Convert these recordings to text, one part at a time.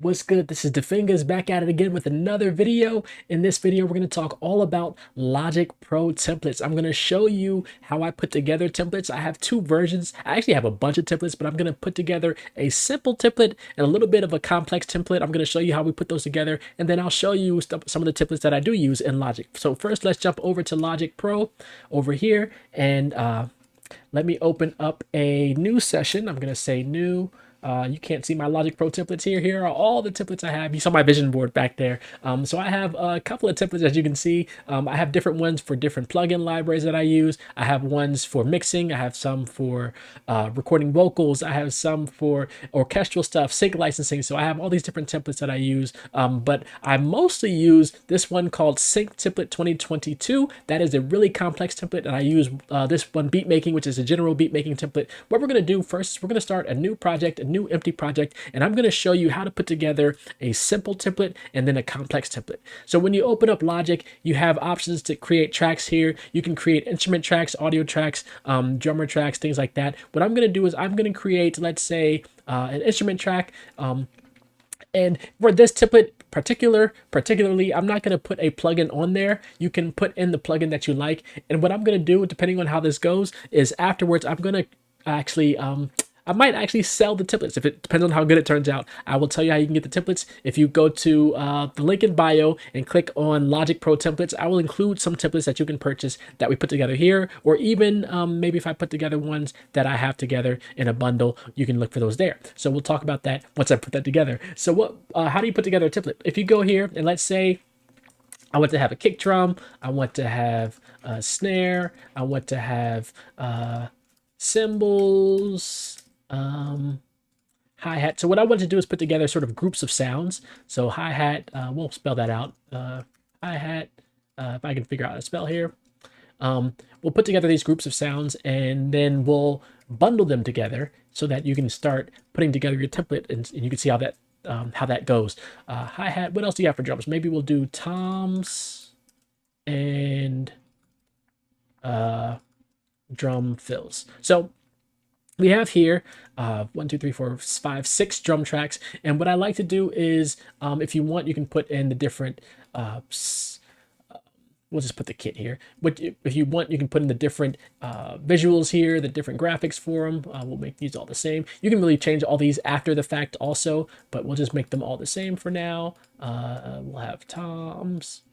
What's good? This is the Fingaz back at it again with another video. In this video, we're going to talk all about Logic Pro templates. I'm going to show you how I put together templates. I have two versions. I actually have a bunch of templates, but I'm going to put together a simple template and a little bit of a complex template. I'm going to show you how we put those together, and then I'll show you some of the templates that I do use in Logic. So first, let's jump over to Logic Pro over here, and let me open up a new session. I'm going to say new. You can't see my Logic Pro templates here. Here are all the templates I have. You saw my vision board back there. So I have a couple of templates, as you can see. I have different ones for different plugin libraries that I use. I have ones for mixing. I have some for recording vocals. I have some for orchestral stuff, sync licensing. So I have all these different templates that I use. But I mostly use this one called Sync Template 2022. That is a really complex template. And I use this one, beatmaking, which is a general beatmaking template. What we're going to do first is we're going to start a new project, new empty project, and I'm going to show you how to put together a simple template and then a complex template. So when you open up Logic, you have options to create tracks here. You can create instrument tracks, audio tracks, drummer tracks, things like that. What I'm going to do is I'm going to create, let's say, an instrument track. And for this template particularly, I'm not going to put a plugin on there. You can put in the plugin that you like. And what I'm going to do, depending on how this goes, is afterwards, I'm going to actually, I might actually sell the templates if it depends on how good it turns out. I will tell you how you can get the templates. If you go to the link in bio and click on Logic Pro templates, I will include some templates that you can purchase that we put together here, or even maybe if I put together ones that I have together in a bundle, you can look for those there. So we'll talk about that once I put that together. So how do you put together a template? If you go here and let's say I want to have a kick drum, I want to have a snare, I want to have cymbals, hi-hat. So what I want to do is put together sort of groups of sounds. So hi-hat, we'll spell that out. Hi-hat, if I can figure out how to spell here. We'll put together these groups of sounds and then we'll bundle them together so that you can start putting together your template and you can see how that goes. Hi-hat, what else do you have for drums? Maybe we'll do toms and drum fills. So we have here 1, 2, 3, 4, 5, 6 drum tracks. And what I like to do is, if you want, you can put in the different, we'll just put the kit here. But if you want, you can put in the different visuals here, the different graphics for them. We'll make these all the same. You can really change all these after the fact also, but we'll just make them all the same for now. We'll have toms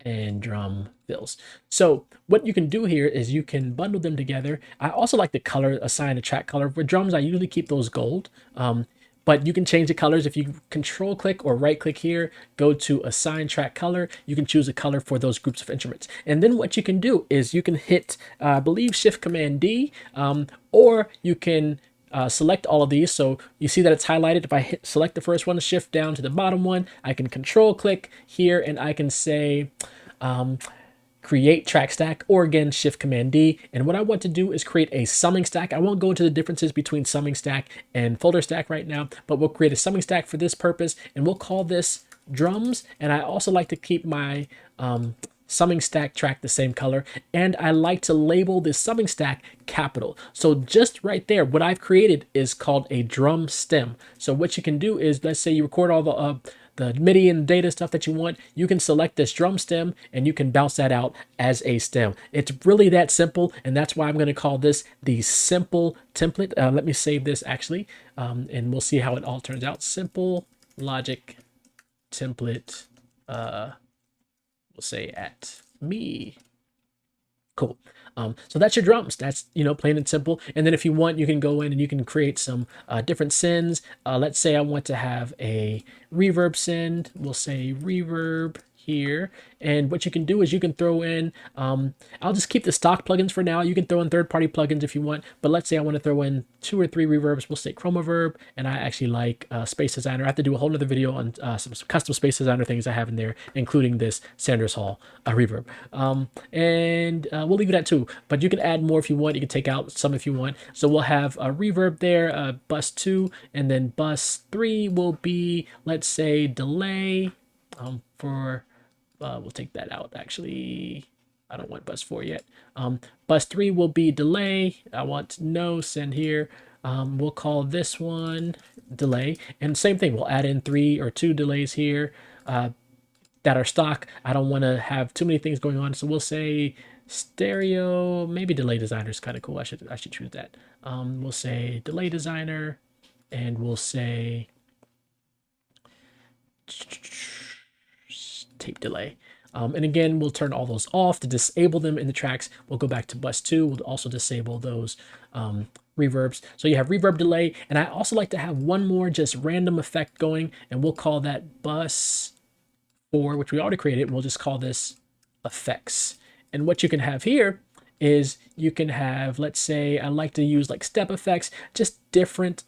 and drum fills. So what you can do here is you can bundle them together. I also like the color, assign a track color. For drums, I usually keep those gold. But you can change the colors if you control click or right click here, go to assign track color. You can choose a color for those groups of instruments. And then what you can do is you can hit, I believe, Shift Command D, or you can select all of these. So you see that it's highlighted. If I select the first one, shift down to the bottom one, I can control click here and I can say create track stack, or again, Shift Command D. And what I want to do is create a summing stack. I won't go into the differences between summing stack and folder stack right now, but we'll create a summing stack for this purpose and we'll call this drums. And I also like to keep my summing stack track the same color, and I like to label this summing stack capital. So just right there, what I've created is called a drum stem. So what you can do is, let's say you record all the MIDI and data stuff that you want, you can select this drum stem and you can bounce that out as a stem. It's really that simple, and that's why I'm going to call this the simple template. Let me save this actually, and we'll see how it all turns out. Simple Logic template. We'll say at me. Cool. So that's your drums. That's, plain and simple. And then if you want, you can go in and you can create some different sends. Let's say I want to have a reverb send. We'll say reverb here. And what you can do is you can throw in, I'll just keep the stock plugins for now. You can throw in third-party plugins if you want, but let's say I want to throw in 2 or 3 reverbs. We'll say Chroma Verb, and I actually like Space Designer. I have to do a whole other video on some custom Space Designer things I have in there, including this Sanders Hall reverb. And we'll leave it at 2, but you can add more if you want. You can take out some if you want. So we'll have a reverb there, bus 2, and then bus 3 will be, let's say, delay for... we'll take that out. Actually, I don't want bus 4 yet. Bus 3 will be delay. I want no send here. We'll call this one delay. And same thing, we'll add in 3 or 2 delays here that are stock. I don't want to have too many things going on. So we'll say stereo, maybe delay designer is kind of cool. I should choose that. We'll say delay designer, and we'll say tape delay. And again, we'll turn all those off to disable them in the tracks. We'll go back to bus 2. We'll also disable those reverbs. So you have reverb delay. And I also like to have one more just random effect going, and we'll call that bus 4, which we already created. We'll just call this effects. And what you can have here is you can have, let's say, I like to use like step effects, just different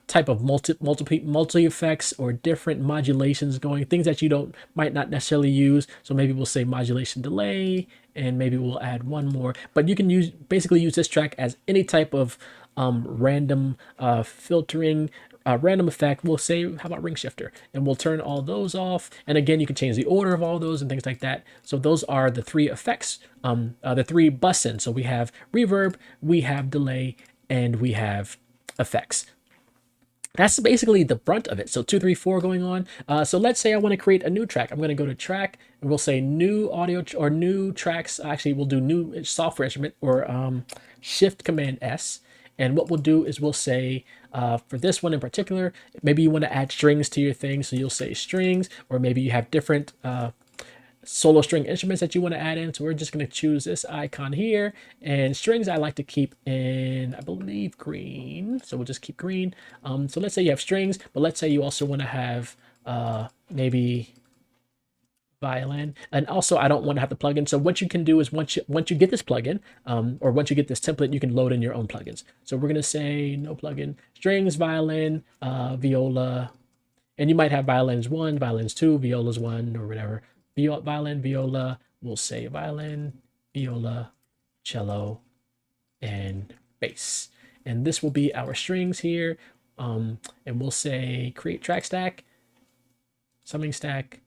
type of multi effects or different modulations going, things that you might not necessarily use. So maybe we'll say modulation delay, and maybe we'll add one more. But you can basically use this track as any type of random filtering, random effect. We'll say, how about ring shifter? And we'll turn all those off. And again, you can change the order of all those and things like that. So those are the 3 effects, the 3 bus ins. So we have reverb, we have delay, and we have effects. That's basically the brunt of it. So 2, 3, 4 going on. So let's say I want to create a new track. I'm going to go to track, and we'll say new audio or new tracks. Actually, we'll do new software instrument, or shift command S. And what we'll do is we'll say, for this one in particular, maybe you want to add strings to your thing. So you'll say strings, or maybe you have different solo string instruments that you want to add in. So we're just going to choose this icon here, and strings I like to keep in, I believe, green. So we'll just keep green. So let's say you have strings, but let's say you also want to have maybe violin, and also I don't want to have the plugin. So what you can do is once you get this plugin, or once you get this template, you can load in your own plugins. So we're going to say no plugin, strings, violin, viola, and you might have violins 1, violins 2, violas 1, or whatever. Violin, viola, we'll say violin, viola, cello, and bass. And this will be our strings here. And we'll say create track stack, summing stack,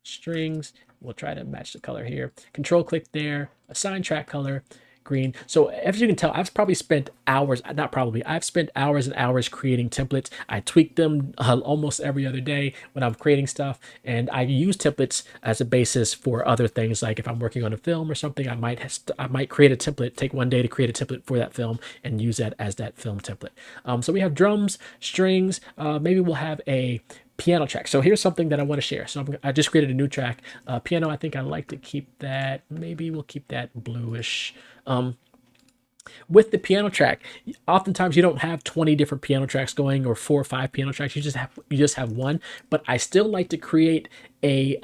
strings. We'll try to match the color here. Control click there, assign track color, green. So as you can tell, I've probably spent hours, not probably, I've spent hours and hours creating templates. I tweak them almost every other day when I'm creating stuff, and I use templates as a basis for other things. Like if I'm working on a film or something, I might create a template, take one day to create a template for that film and use that as that film template. So we have drums, strings, maybe we'll have a piano track. So here's something that I want to share. So I just created a new track. Piano, I think I like to keep that. Maybe we'll keep that bluish. With the piano track, oftentimes you don't have 20 different piano tracks going, or 4 or 5 piano tracks. You just have one. But I still like to create a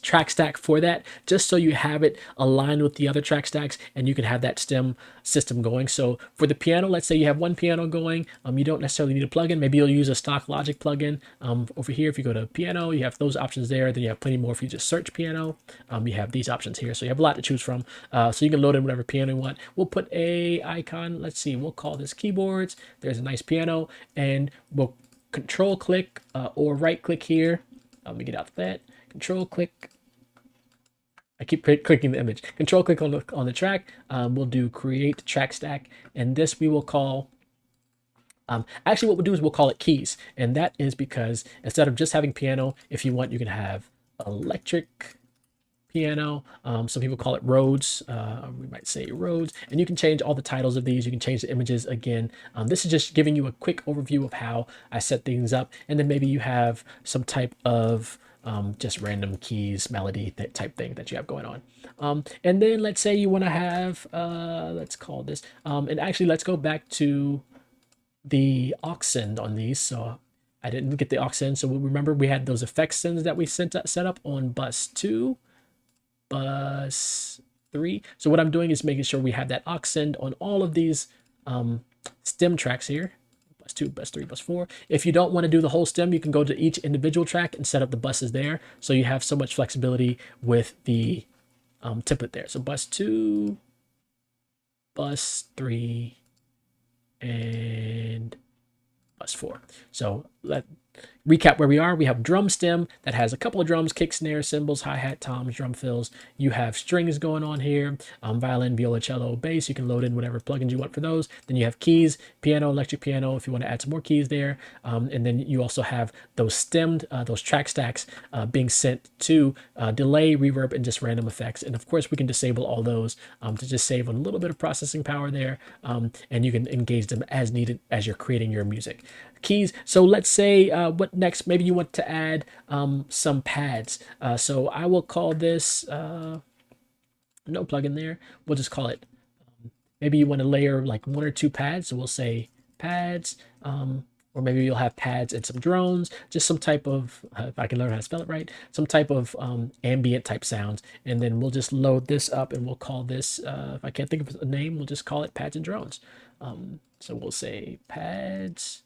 track stack for that, just so you have it aligned with the other track stacks, and you can have that stem system going. So for the piano, let's say you have one piano going, you don't necessarily need a plugin. Maybe you'll use a stock Logic plugin. Over here, if you go to piano, you have those options there. Then you have plenty more if you just search piano. You have these options here, so you have a lot to choose from. So you can load in whatever piano you want. We'll put a icon. Let's see, we'll call this keyboards. There's a nice piano, and we'll control click or right click here. Let me get out of that. Control click. I keep clicking the image. Control click on the track. We'll do create track stack, and this we will call. Actually, what we'll do is we'll call it keys, and that is because instead of just having piano, if you want, you can have electric piano. Some people call it Rhodes. We might say Rhodes, and you can change all the titles of these. You can change the images again. This is just giving you a quick overview of how I set things up, and then maybe you have some type of just random keys, melody type thing that you have going on. And then let's say you want to have, let's call this, and actually let's go back to the aux send on these. So I didn't get the aux send. So remember we had those effects sends that we set up on bus 2, bus 3. So what I'm doing is making sure we have that aux send on all of these stem tracks here. Bus 2, bus 3, bus 4. If you don't want to do the whole stem, you can go to each individual track and set up the buses there. So you have so much flexibility with the template there. So bus 2, bus 3, and bus 4. So recap where we are. We have drum stem that has a couple of drums, kick, snare, cymbals, hi-hat, toms, drum fills. You have strings going on here, violin, viola, cello, bass. You can load in whatever plugins you want for those. Then you have keys, piano, electric piano, if you want to add some more keys there. And then you also have those stemmed, those track stacks being sent to delay, reverb, and just random effects. And of course, we can disable all those to just save a little bit of processing power there. And you can engage them as needed as you're creating your music. Keys. So let's say what next? Maybe you want to add some pads. So I will call this no plugin there. We'll just call it. Maybe you want to layer like one or two pads. So we'll say pads. Or maybe you'll have pads and some drones, just some type of, if I can learn how to spell it right, some type of ambient type sounds. And then we'll just load this up and we'll call this, if I can't think of a name, we'll just call it pads and drones. So we'll say pads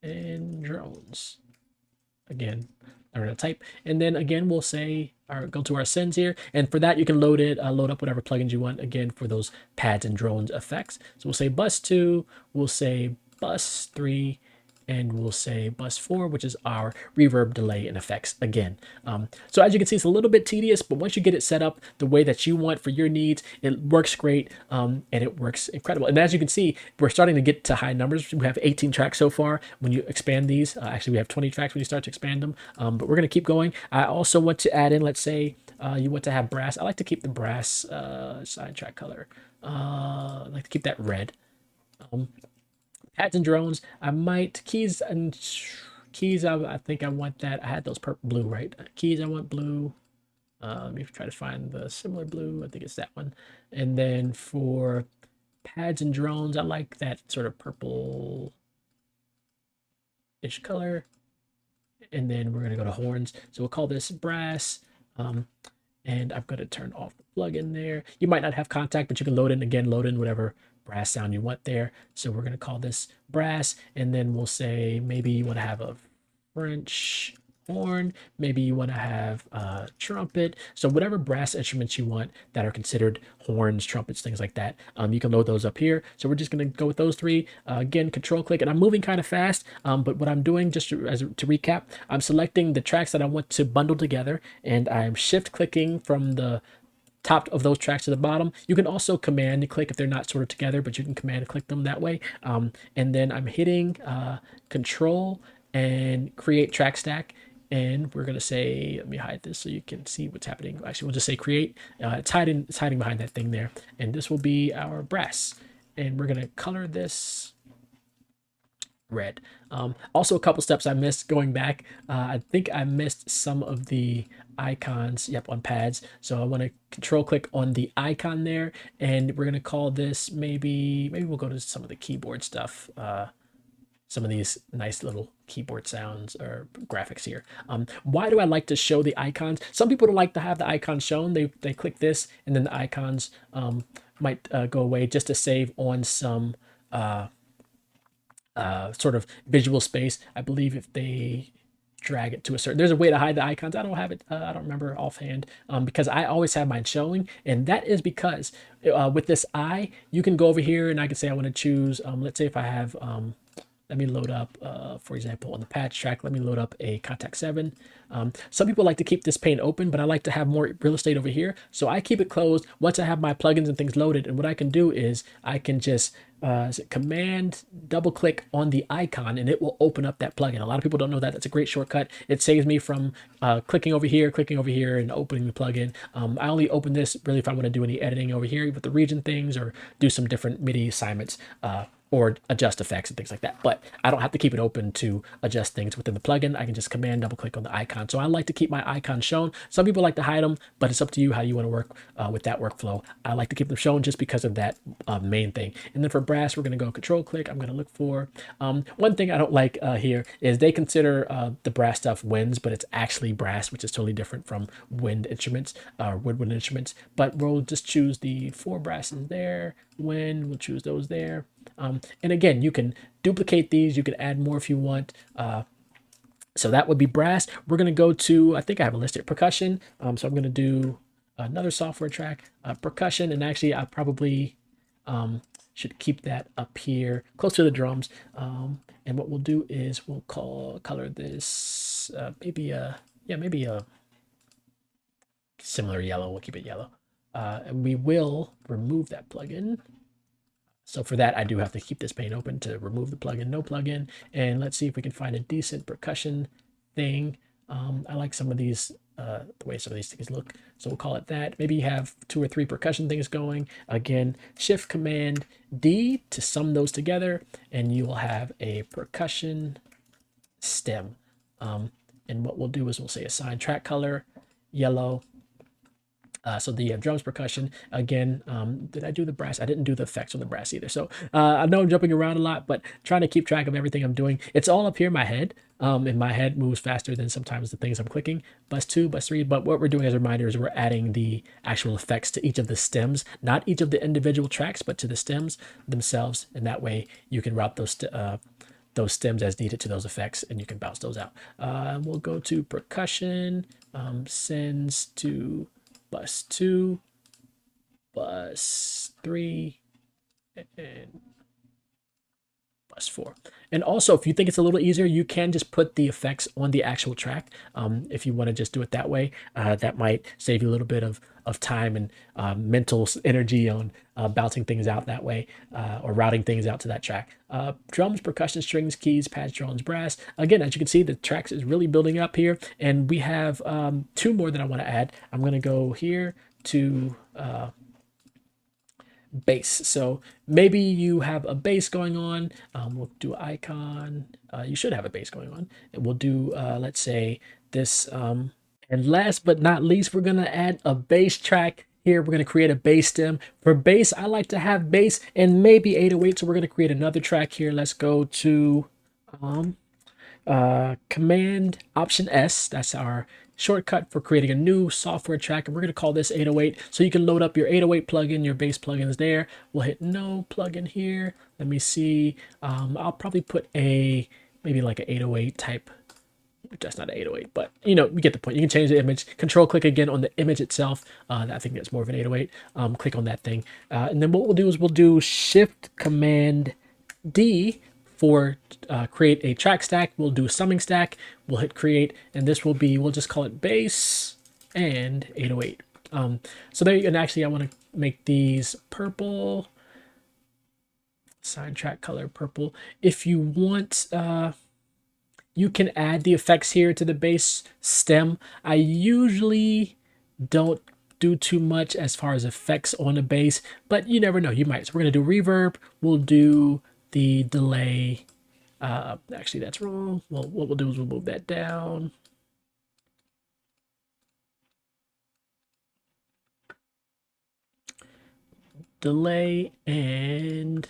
and drones. Again, learn how to type. And then again, we'll say, or go to our sends here. And for that, you can load up whatever plugins you want, again, for those pads and drones effects. So we'll say bus 2, we'll say bus 3, and we'll say bus 4, which is our reverb, delay, and effects again. So as you can see, it's a little bit tedious, but once you get it set up the way that you want for your needs, it works great, and it works incredible. And as you can see, we're starting to get to high numbers. We have 18 tracks so far. When you expand these, actually we have 20 tracks when you start to expand them, but we're gonna keep going. I also want to add in, let's say you want to have brass. I like to keep the brass side track color. I like to keep that red. Pads and drones. I might keys. I think I want that. I had those purple, blue, right? Keys. I want blue. Let me try to find the similar blue. I think it's that one. And then for pads and drones, I like that sort of purple-ish color. And then we're gonna go to horns. So we'll call this brass. And I'm gonna turn off the plugin there. You might not have contact, but you can load in whatever brass sound you want there. So we're going to call this brass, and then we'll say maybe you want to have a French horn, maybe you want to have a trumpet. So whatever brass instruments you want that are considered horns, trumpets, things like that, you can load those up here. So we're just going to go with those three. Again, control click, and I'm moving kind of fast, but what I'm doing, just to recap, I'm selecting the tracks that I want to bundle together, and I'm shift clicking from the top of those tracks to the bottom. You can also command click if they're not sorted together, but you can command click them that way. And then I'm hitting control and create track stack. And we're gonna say, let me hide this so you can see what's happening. Actually, we'll just say create. It's hiding behind that thing there. And this will be our brass. And we're gonna color this red. Also, a couple steps I missed going back. I think I missed some of the icons, on pads. So I want to control click on the icon there, and we're going to call this, maybe we'll go to some of the keyboard stuff. Some of these nice little keyboard sounds or graphics here. Why do I like to show the icons? Some people don't like to have the icons shown. They click this, and then the icons might go away, just to save on some sort of visual space. I believe if they drag it to a certain, there's a way to hide the icons. I don't have it. I don't remember offhand, because I always have mine showing, and that is because with this eye, you can go over here and I can say I want to choose. Let's say if I have, let me load up, for example, on the patch track, let me load up a Contact 7. Some people like to keep this pane open, but I like to have more real estate over here. So I keep it closed once I have my plugins and things loaded. And what I can do is I can just command double click on the icon, and it will open up that plugin. A lot of people don't know that. That's a great shortcut. It saves me from clicking over here, and opening the plugin. I only open this really if I want to do any editing over here with the region things, or do some different MIDI assignments, or adjust effects and things like that. But I don't have to keep it open to adjust things within the plugin. I can just command double click on the icon. So I like to keep my icons shown. Some people like to hide them, but it's up to you how you want to work with that workflow. I like to keep them shown just because of that main thing. And then for brass, we're going to go control click. I'm going to look for, one thing I don't like here is they consider the brass stuff winds, but it's actually brass, which is totally different from wind instruments or woodwind instruments. But we'll just choose the 4 brasses there. Wind, we'll choose those there. And again, you can duplicate these. You can add more if you want. So that would be brass. We're going to go to, I think I have a list here, percussion. So I'm going to do another software track, percussion. And actually, I'll probably should keep that up here close to the drums. And what we'll do is we'll color this maybe a similar yellow. We'll keep it yellow. And we will remove that plugin. So for that, I do have to keep this pane open to remove the plugin, no plugin. And let's see if we can find a decent percussion thing. I like some of these, the way some of these things look. So we'll call it that. Maybe you have 2 or 3 percussion things going. Again, Shift Command D to sum those together, and you will have a percussion stem. And what we'll do is we'll say assign track color, yellow. So the drums percussion again. Did I do the brass? I didn't do the effects on the brass either. So I know I'm jumping around a lot, but trying to keep track of everything I'm doing. It's all up here in my head. And my head moves faster than sometimes the things I'm clicking. Bus 2, bus 3. But what we're doing as a reminder is we're adding the actual effects to each of the stems, not each of the individual tracks, but to the stems themselves. And that way you can route those stems as needed to those effects, and you can bounce those out. We'll go to percussion, sends to bus 2, bus 3, and bus 4. And also, if you think it's a little easier, you can just put the effects on the actual track. If you want to just do it that way, that might save you a little bit of time and mental energy on bouncing things out that way, or routing things out to that track. Drums, percussion, strings, keys, pads, drones, brass. Again, as you can see, the tracks is really building up here, and we have 2 more that I want to add. I'm going to go here to bass. So maybe you have a bass going on. We'll do icon. You should have a bass going on. And we'll do, let's say, this. And last but not least, we're going to add a bass track here. We're going to create a bass stem. For bass, I like to have bass and maybe 808. So we're going to create another track here. Let's go to Command Option S. That's our shortcut for creating a new software track, and we're going to call this 808. So you can load up your 808 plugin, your bass plugins there. We'll hit no plugin here. Let me see. I'll probably put maybe like an 808 type. That's not an 808, but you get the point. You can change the image. Control click again on the image itself. I think that's more of an 808. Click on that thing, and then what we'll do is we'll do Shift Command D for create a track stack. We'll do a summing stack. We'll hit create, and this will be, we'll just call it bass and 808. So there you go. And actually, I want to make these purple. Assign track color purple. If you want, you can add the effects here to the bass stem. I usually don't do too much as far as effects on the bass, but you never know, you might. So we're going to do reverb. We'll do the delay. Actually, that's wrong. Well, what we'll do is we'll move that down. Delay and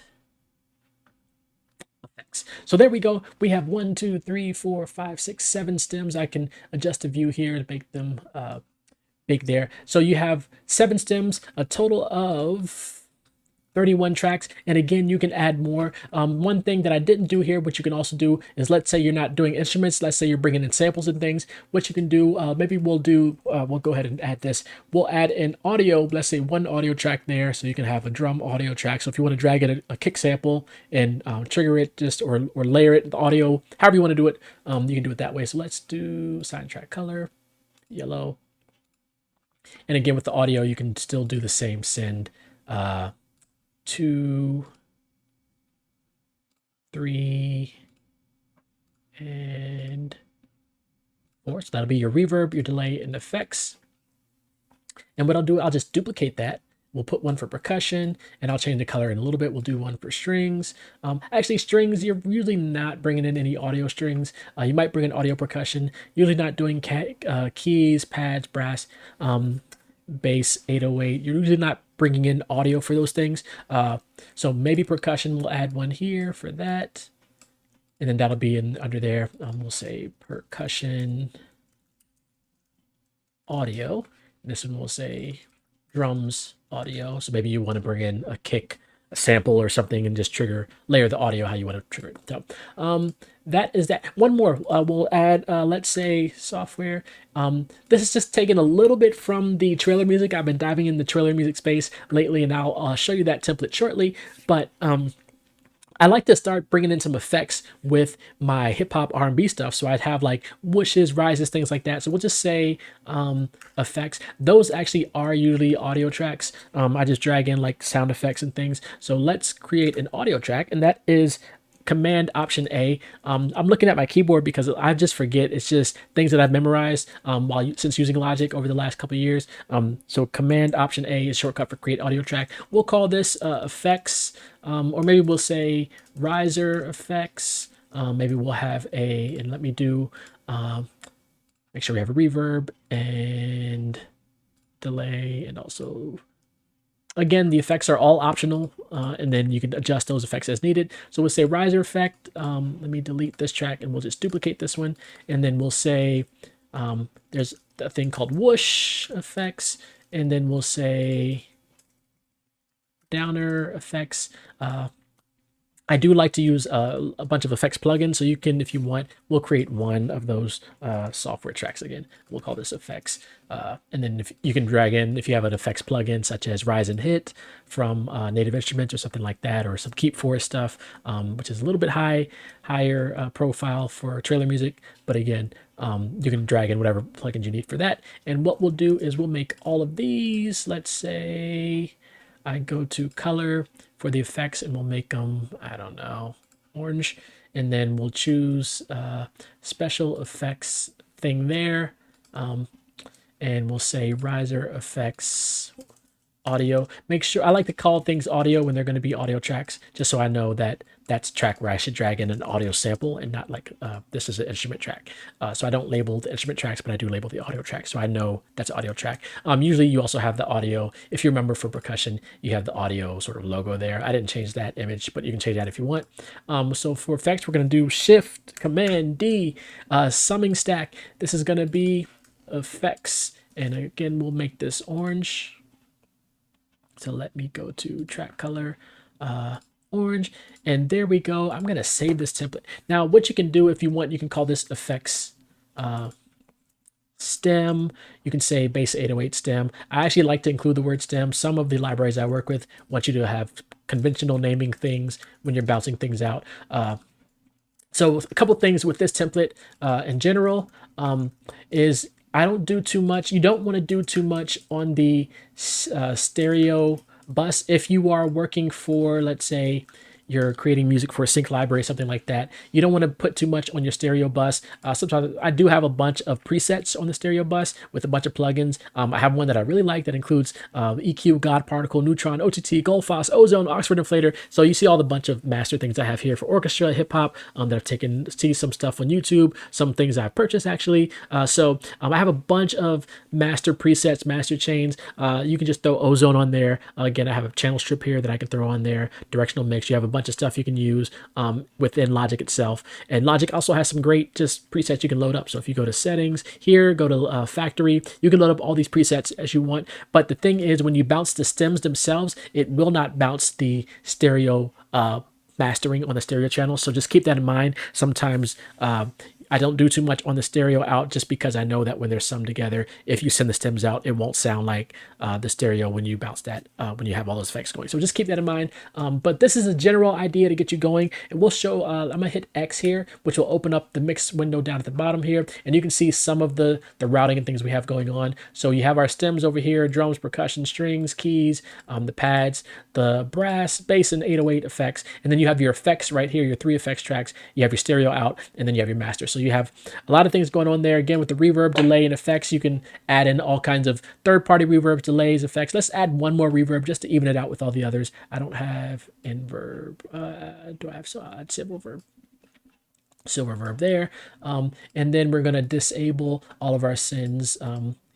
effects. So there we go. We have 1, 2, 3, 4, 5, 6, 7 stems. I can adjust the view here to make them big there. So you have 7 stems, a total of 31 tracks. And again, you can add more. One thing that I didn't do here, which you can also do, is let's say you're not doing instruments. Let's say you're bringing in samples and things. What you can do, maybe we'll go ahead and add this. We'll add an audio, let's say 1 audio track there. So you can have a drum audio track. So if you want to drag in a kick sample and trigger it just, or layer it, the audio, however you want to do it, you can do it that way. So let's do assign track color, yellow. And again, with the audio, you can still do the same send, 2, 3, and 4. So that'll be your reverb, your delay, and effects. And what I'll do, I'll just duplicate that. We'll put 1 for percussion, and I'll change the color in a little bit. We'll do 1 for strings. Actually, strings, you're usually not bringing in any audio strings. You might bring in audio percussion. Usually not doing keys, pads, brass, bass, 808. You're usually not bringing in audio for those things. So maybe percussion, we'll add 1 here for that. And then that'll be under there. We'll say percussion audio. This one will say drums audio. So maybe you want to bring in a kick a sample or something and just layer the audio how you want to trigger it. So that is that. One more, we'll add, let's say software. This is just taking a little bit from the trailer music. I've been diving in the trailer music space lately, and I'll show you that template shortly. But I like to start bringing in some effects with my hip hop R&B stuff. So I'd have like whooshes, rises, things like that. So we'll just say effects. Those actually are usually audio tracks. I just drag in like sound effects and things. So let's create an audio track, and that is Command Option A. I'm looking at my keyboard because I just forget. It's just things that I've memorized since using Logic over the last couple of years. So Command Option A is shortcut for create audio track. We'll call this effects, or maybe we'll say riser effects. Maybe we'll have and let me do, make sure we have a reverb and delay, and also, again, the effects are all optional, and then you can adjust those effects as needed. So we'll say riser effect. Let me delete this track and we'll just duplicate this one. And then we'll say there's a thing called whoosh effects. And then we'll say downer effects. I do like to use a bunch of effects plugins, so you can, if you want, we'll create one of those software tracks again. We'll call this effects, and then if you can drag in, if you have an effects plugin such as Rise and Hit from Native Instruments or something like that, or some Keep Forest stuff, which is a little bit higher profile for trailer music. But again, you can drag in whatever plugins you need for that. And what we'll do is we'll make all of these. Let's say I go to color for the effects, and we'll make them, I don't know, orange. And then we'll choose special effects thing there. And we'll say riser effects audio. Make sure, I like to call things audio when they're going to be audio tracks, just so I know that that's a track where I should drag in an audio sample and not like this is an instrument track. So I don't label the instrument tracks, but I do label the audio tracks, so I know that's an audio track. Usually you also have the audio, if you remember, for percussion, you have the audio sort of logo there. I didn't change that image, but you can change that if you want. So for effects, we're going to do Shift Command D, summing stack. This is going to be effects, and again, we'll make this orange. So let me go to track color, orange, and there we go. I'm going to save this template. Now, what you can do if you want, you can call this effects stem. You can say base 808 stem. I actually like to include the word stem. Some of the libraries I work with want you to have conventional naming things when you're bouncing things out. So a couple things with this template in general is I don't do too much. You don't want to do too much on the stereo bus. If you are working for, let's say, you're creating music for a sync library, something like that, you don't want to put too much on your stereo bus. Sometimes I do have a bunch of presets on the stereo bus with a bunch of plugins. I have one that I really like that includes EQ, God Particle, Neutron, OTT, Goldfoss, Ozone, Oxford Inflator. So you see all the bunch of master things I have here for orchestra, hip hop, that I've taken, see some stuff on YouTube, some things I've purchased actually. So I have a bunch of master presets, master chains. You can just throw Ozone on there. Again, I have a channel strip here that I can throw on there, directional mix. You have a bunch of stuff you can use within Logic itself. And Logic also has some great just presets you can load up. So if you go to settings here, go to factory, you can load up all these presets as you want. But the thing is, when you bounce the stems themselves, it will not bounce the stereo mastering on the stereo channel. So just keep that in mind. Sometimes I don't do too much on the stereo out just because I know that when they're summed together, if you send the stems out, it won't sound like the stereo when you bounce that, when you have all those effects going. So just keep that in mind. But this is a general idea to get you going. And we'll show, I'm going to hit X here, which will open up the mix window down at the bottom here. And you can see some of the routing and things we have going on. So you have our stems over here, drums, percussion, strings, keys, the pads, the brass, bass, and 808 effects. And then you have your effects right here, your 3 effects tracks. You have your stereo out, and then you have your master. So you have a lot of things going on there. Again, with the reverb, delay, and effects, you can add in all kinds of third-party reverbs, delays, effects. Let's add one more reverb just to even it out with all the others. I don't have inverb. Do I have silver verb? Silver verb there. And then we're going to disable all of our sins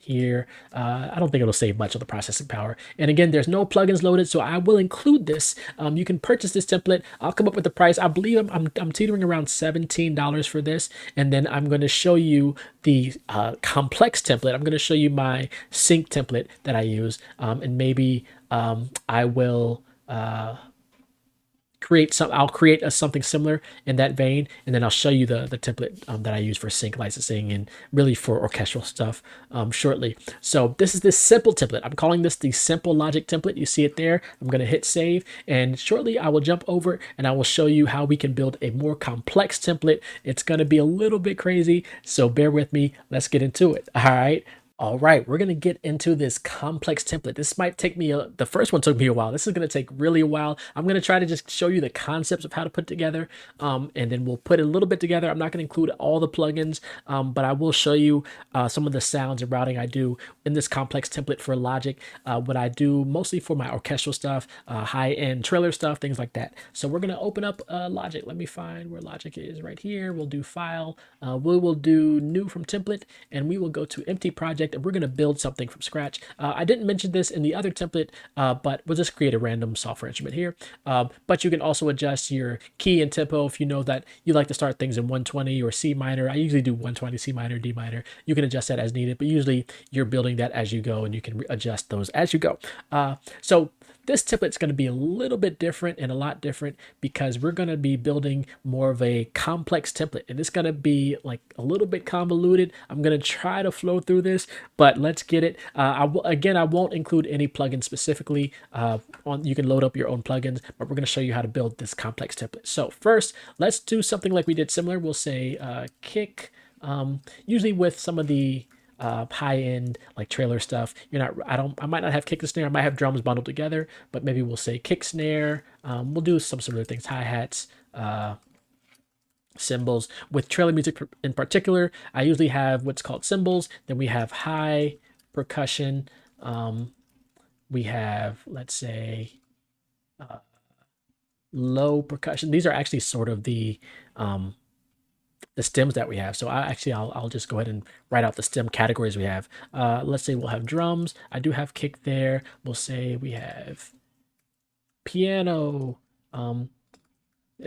here. I don't think it'll save much of the processing power. And again, there's no plugins loaded, so I will include this. You can purchase this template. I'll come up with the price. I believe I'm teetering around $17 for this. And then I'm going to show you the complex template. I'm going to show you my sync template that I use. And maybe I will create some. I'll create something similar in that vein, and then I'll show you the template that I use for sync licensing and really for orchestral stuff shortly. So this is this simple template. I'm calling this the simple logic template. You see it there. I'm going to hit save, and shortly I will jump over and I will show you how we can build a more complex template. It's going to be a little bit crazy, so bear with me. Let's get into it. All right. All right, we're going to get into this complex template. This might take me, the first one took me a while. This is going to take really a while. I'm going to try to just show you the concepts of how to put it together, and then we'll put it a little bit together. I'm not going to include all the plugins, but I will show you some of the sounds and routing I do in this complex template for Logic, what I do mostly for my orchestral stuff, high-end trailer stuff, things like that. So we're going to open up Logic. Let me find where Logic is right here. We'll do File. We will do New from Template, and we will go to Empty Project, and we're going to build something from scratch. I didn't mention this in the other template, but we'll just create a random software instrument here. But you can also adjust your key and tempo if you know that you like to start things in 120 or C minor. I usually do 120, C minor, D minor. You can adjust that as needed, but usually you're building that as you go, and you can adjust those as you go. So this template is going to be a little bit different and a lot different because we're going to be building more of a complex template, and it's going to be like a little bit convoluted. I'm going to try to flow through this, but let's get it. Again, I won't include any plugins specifically. You can load up your own plugins, but we're going to show you how to build this complex template. So first, let's do something like we did similar. We'll say kick, usually with some of the high end like trailer stuff. I might not have kick and snare. I might have drums bundled together, but maybe we'll say kick snare. We'll do some similar things, hi-hats, cymbals. With trailer music in particular, I usually have what's called cymbals. Then we have high percussion. We have, let's say, low percussion. These are actually sort of the stems that we have. So I'll just go ahead and write out the stem categories we have. Let's say we'll have drums. I do have kick there. We'll say we have piano. And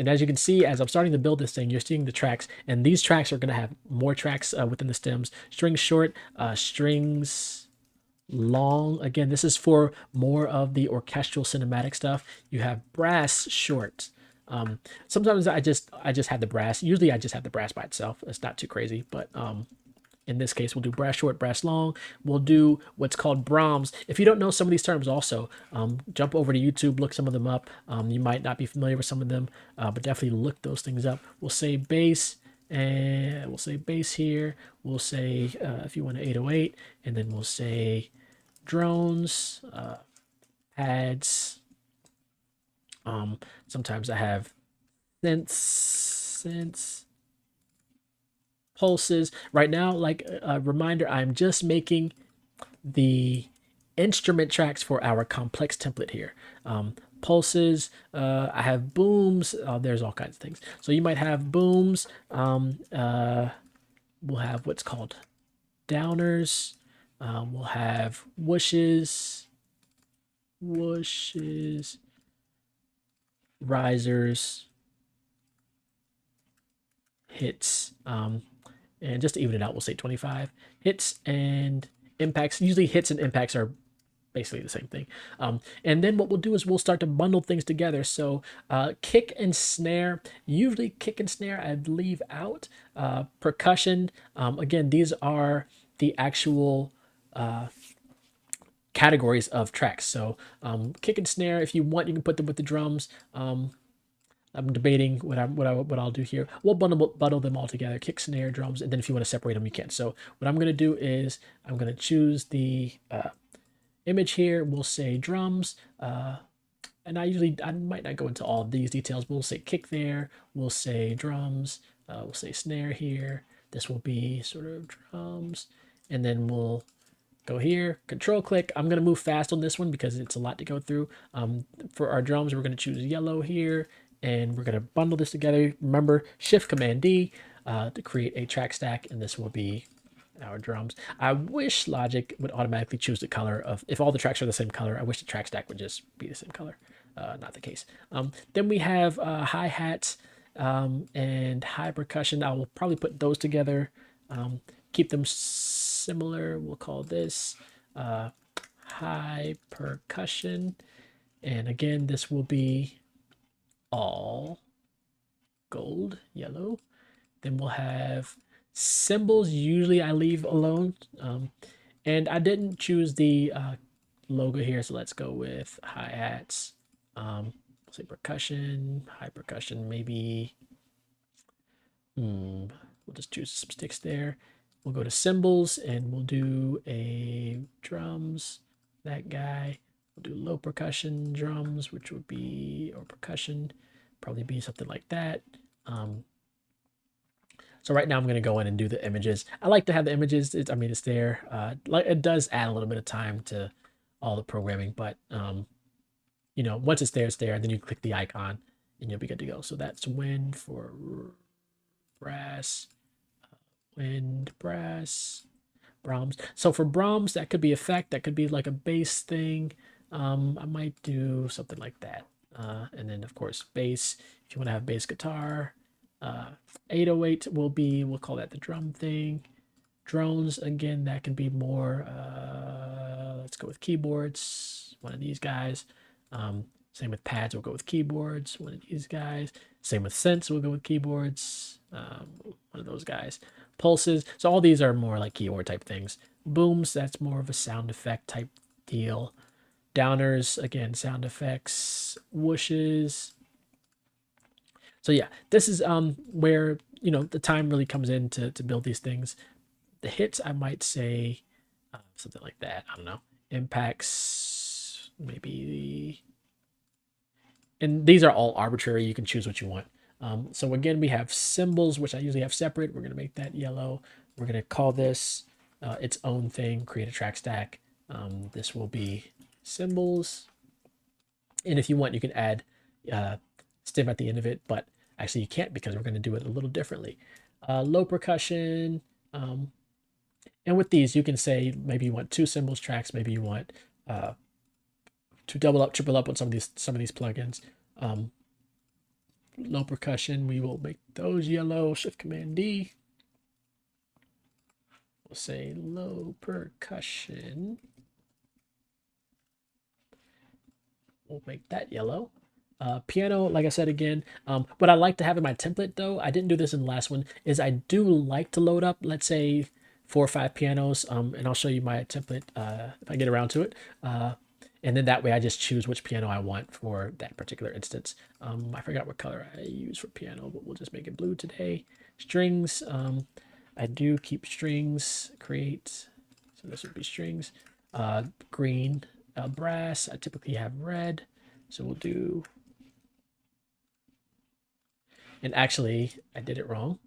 as you can see, as I'm starting to build this thing, you're seeing the tracks, and these tracks are going to have more tracks within the stems. Strings short, strings long. Again, this is for more of the orchestral cinematic stuff. You have brass short. Sometimes I just have the brass. Usually I just have the brass by itself. It's not too crazy, but in this case, we'll do brass short, brass long. We'll do what's called Brahms. If you don't know some of these terms also, jump over to YouTube, look some of them up. You might not be familiar with some of them, but definitely look those things up. We'll say bass, and we'll say bass here. We'll say, if you want an 808, and then we'll say drones, pads. Sometimes I have synths, pulses. Right now, like a reminder, I'm just making the instrument tracks for our complex template here. Pulses, I have booms. There's all kinds of things. So you might have booms. We'll have what's called downers. We'll have whooshes, risers, hits, and just to even it out, we'll say 25 hits and impacts. Usually hits and impacts are basically the same thing. And then what we'll do is we'll start to bundle things together. So kick and snare, usually kick and snare I'd leave out. Percussion, again, these are the actual categories of tracks. So kick and snare, if you want, you can put them with the drums. I'm debating what I'll do here. We'll bundle them all together, kick, snare, drums, and then if you want to separate them, you can. So what I'm going to do is I'm going to choose the image here. We'll say drums, and I might not go into all of these details, but we'll say kick there. We'll say drums. We'll say snare here. This will be sort of drums, and then we'll go here, control click. I'm going to move fast on this one because it's a lot to go through. For our drums, we're going to choose yellow here, and we're going to bundle this together. Remember, Shift Command D to create a track stack, and this will be our drums. I wish Logic would automatically choose the color of, if all the tracks are the same color, I wish the track stack would just be the same color. Not the case. Then we have hi-hats and high percussion. I will probably put those together, keep them similar. We'll call this high percussion, and again, this will be all gold, yellow. Then we'll have cymbals. Usually I leave alone. And I didn't choose the logo here, so let's go with hi-hats. Say percussion, high percussion, maybe. We'll just choose some sticks there. We'll go to cymbals and we'll do a drums, that guy. We'll do low percussion drums, which would be, or percussion, probably be something like that. So right now I'm going to go in and do the images. I like to have the images. I mean, it's there. Like it does add a little bit of time to all the programming, but you know, once it's there, and then you click the icon and you'll be good to go. So that's wind for brass, wind, brass, Brahms. So for Brahms, that could be effect. That could be like a bass thing. I might do something like that. And then of course bass. If you want to have bass guitar, 808 will be. We'll call that the drum thing. Drones again. That can be more. Let's go with keyboards. One of these guys. Same with pads. We'll go with keyboards. One of these guys. Same with synths. We'll go with keyboards. One of those guys. Pulses. So all these are more like keyboard type things. Booms. That's more of a sound effect type deal. Downers. Again, sound effects. Whooshes. So yeah, this is where you know the time really comes in to build these things. The hits, I might say something like that. I don't know. Impacts, maybe. And these are all arbitrary. You can choose what you want. So again, we have symbols, which I usually have separate. We're going to make that yellow. We're going to call this its own thing, create a track stack. This will be symbols. And if you want, you can add stem at the end of it, but actually you can't because we're going to do it a little differently. Low percussion. And with these, you can say maybe you want two cymbals tracks, maybe you want to double up, triple up on some of these plugins. Low percussion, we will make those yellow. Shift Command D. We'll say low percussion. We'll make that yellow. Piano, like I said again, what I like to have in my template though, I didn't do this in the last one, is I do like to load up, let's say 4 or 5 pianos, and I'll show you my template if I get around to it. And then that way I just choose which piano I want for that particular instance. I forgot what color I use for piano, but we'll just make it blue today. Strings, I do keep strings, create, so this would be strings. Green, brass, I typically have red, so we'll do, and actually I did it wrong.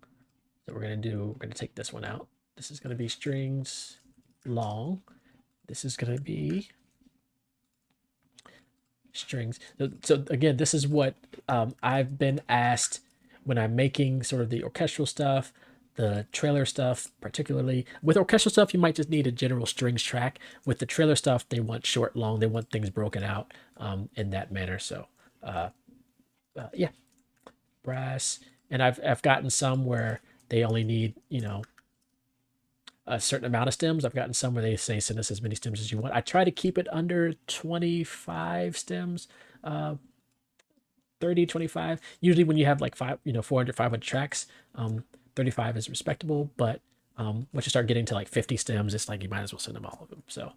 So we're gonna take this one out. This is gonna be strings long. This is gonna be strings. So again, this is what I've been asked when I'm making sort of the orchestral stuff, the trailer stuff, particularly. With orchestral stuff, you might just need a general strings track. With the trailer stuff, they want short, long, they want things broken out in that manner. So yeah, brass. And I've gotten some where they only need, you know, a certain amount of stems. I've gotten some where they say send us as many stems as you want. I try to keep it under 25 stems, 30, 25. Usually when you have like 400, 500 tracks, 35 is respectable. But once you start getting to like 50 stems, it's like you might as well send them all of them. So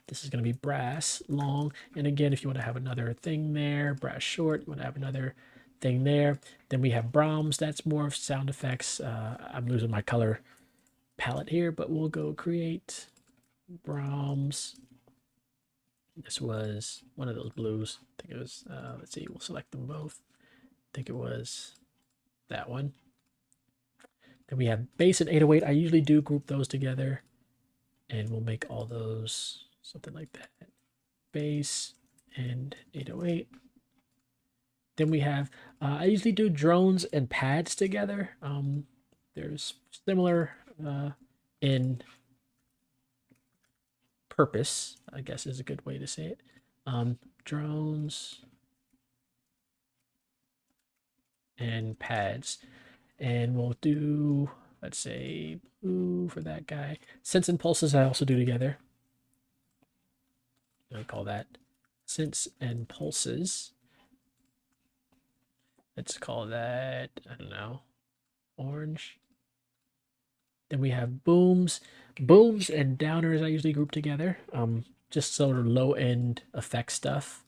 this is going to be brass long. And again, if you want to have another thing there, brass short, you want to have another thing there. Then we have Brahms. That's more of sound effects. I'm losing my color palette here, but we'll go create Brahms. This was one of those blues. I think it was, let's see, we'll select them both. I think it was that one. Then we have bass and 808. I usually do group those together, and we'll make all those something like that. Bass and 808. Then we have, I usually do drones and pads together. There's similar in purpose, I guess is a good way to say it. Drones and pads. And we'll do, let's say, blue for that guy. Synths and pulses I also do together. I call that synths and pulses. Let's call that, I don't know, orange. Then we have booms. Booms and downers I usually group together. Just sort of low end effect stuff.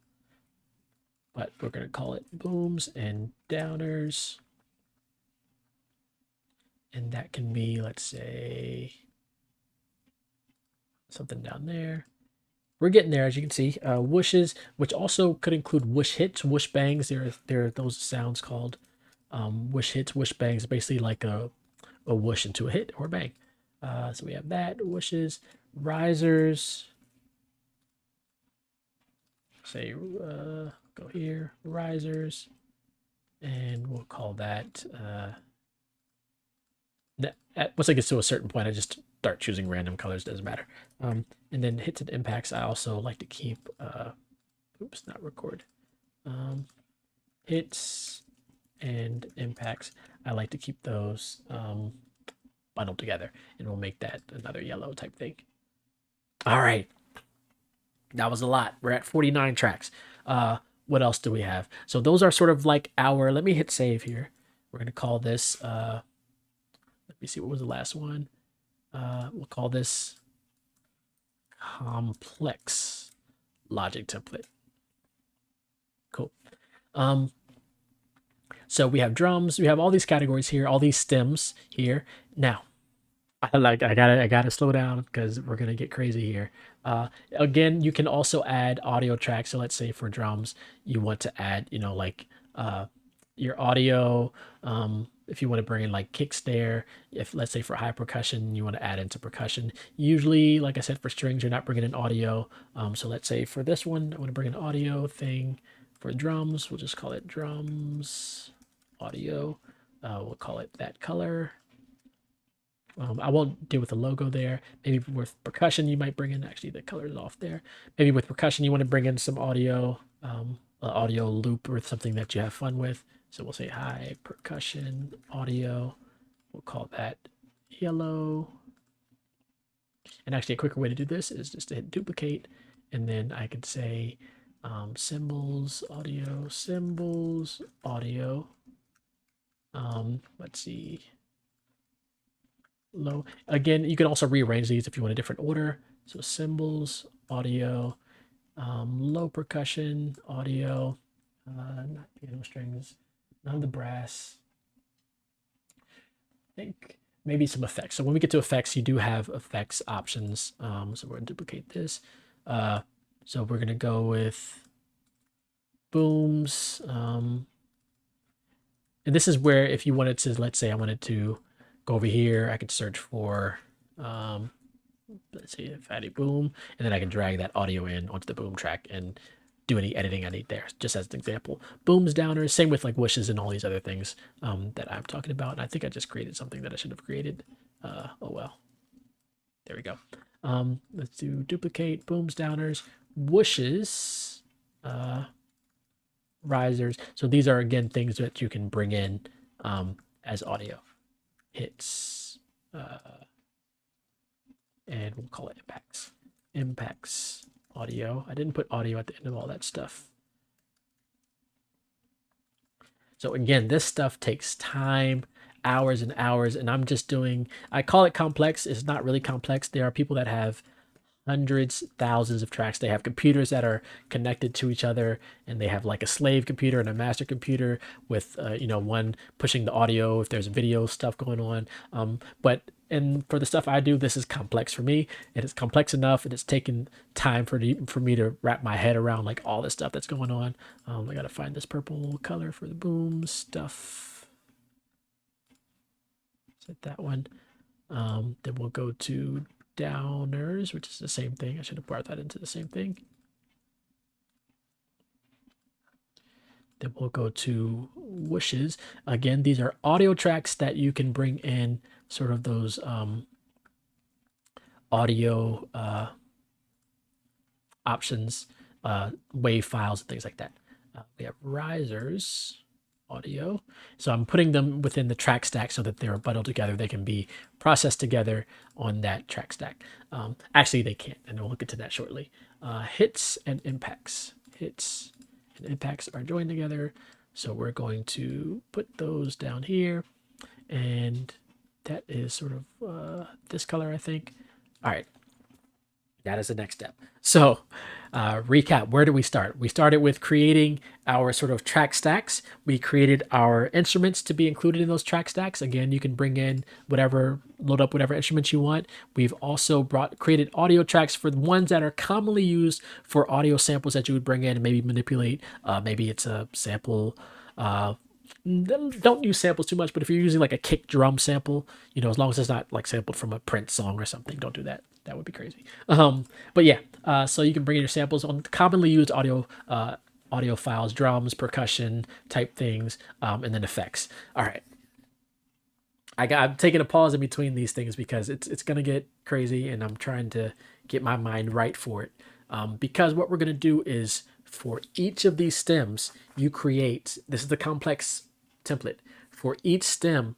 But we're gonna call it booms and downers. And that can be, let's say, something down there. We're getting there, as you can see. Whooshes, which also could include whoosh hits, whoosh bangs. There are those sounds called whoosh hits, whoosh bangs. Basically like a whoosh into a hit or a bang. So we have that, whooshes, risers. Say, go here, risers, and we'll call that. Once it gets to a certain point, I just start choosing random colors. Doesn't matter. And then hits and impacts. I also like to keep. Oops, not record. Hits and impacts. I like to keep those bundled together, and we'll make that another yellow type thing. All right, that was a lot. We're at 49 tracks. What else do we have? So those are sort of like our. Let me hit save here. We're gonna call this. Let me see. What was the last one? We'll call this complex logic template. Cool. So we have drums. We have all these categories here. All these stems here. Now, I gotta slow down because we're gonna get crazy here. Again, you can also add audio tracks. So let's say for drums, you want to add, like your audio. If you want to bring in like kick snare, if let's say for high percussion, you want to add into percussion. Usually, like I said, for strings, you're not bringing in audio. So let's say for this one, I want to bring an audio thing. For drums, we'll just call it drums audio. We'll call it that color. I won't deal with the logo there. Maybe with percussion, you might bring in, actually the color is off there. Maybe with percussion, you want to bring in some audio, audio loop or something that you have fun with. So we'll say high percussion audio. We'll call that yellow. And actually a quicker way to do this is just to hit duplicate. And then I could say cymbals, audio, cymbals, audio. Let's see. Low. Again, you can also rearrange these if you want a different order. So cymbals, audio, low percussion, audio, not piano strings, none of the brass. I think maybe some effects. So when we get to effects, you do have effects options. So we're gonna duplicate this. So we're gonna go with booms. And this is where if you wanted to, let's say I wanted to go over here, I could search for, let's see, fatty boom, and then I can drag that audio in onto the boom track and do any editing I need there, just as an example. Booms, downers, same with like whooshes and all these other things that I'm talking about. And I think I just created something that I should have created. Oh well, there we go. Let's do duplicate, booms, downers, whooshes, risers. So these are again things that you can bring in as audio. Hits, and we'll call it impacts. Impacts audio. I didn't put audio at the end of all that stuff. So again, this stuff takes time, hours and hours, and I'm just doing, I call it complex. It's not really complex. There are people that have hundreds, thousands of tracks. They have computers that are connected to each other, and they have like a slave computer and a master computer with, one pushing the audio if there's video stuff going on. And for the stuff I do, this is complex for me. It is complex enough, and it's taken time for me to wrap my head around like all this stuff that's going on. I gotta find this purple color for the boom stuff. Set that one. Then we'll go to downers, which is the same thing. I should have brought that into the same thing. Then we'll go to whooshes. Again, these are audio tracks that you can bring in sort of those audio options, wave files and things like that. We have risers audio. So I'm putting them within the track stack so that they're bundled together. They can be processed together on that track stack. Actually, they can't, and we'll get to that shortly. Hits and impacts. Hits and impacts are joined together. So we're going to put those down here, and that is sort of this color, I think. All right, that is the next step. So, recap, where do we start? We started with creating our sort of track stacks. We created our instruments to be included in those track stacks. Again, you can bring in whatever, load up whatever instruments you want. We've also created audio tracks for the ones that are commonly used for audio samples that you would bring in and maybe manipulate. Maybe it's a sample. Don't use samples too much, but if you're using like a kick drum sample, as long as it's not like sampled from a Prince song or something, don't do that. That would be crazy. But yeah, so you can bring in your samples on commonly used audio files, drums, percussion type things, and then effects. All right. I'm taking a pause in between these things because it's gonna get crazy, and I'm trying to get my mind right for it. Because what we're gonna do is for each of these stems, you create. This is the complex template. For each stem,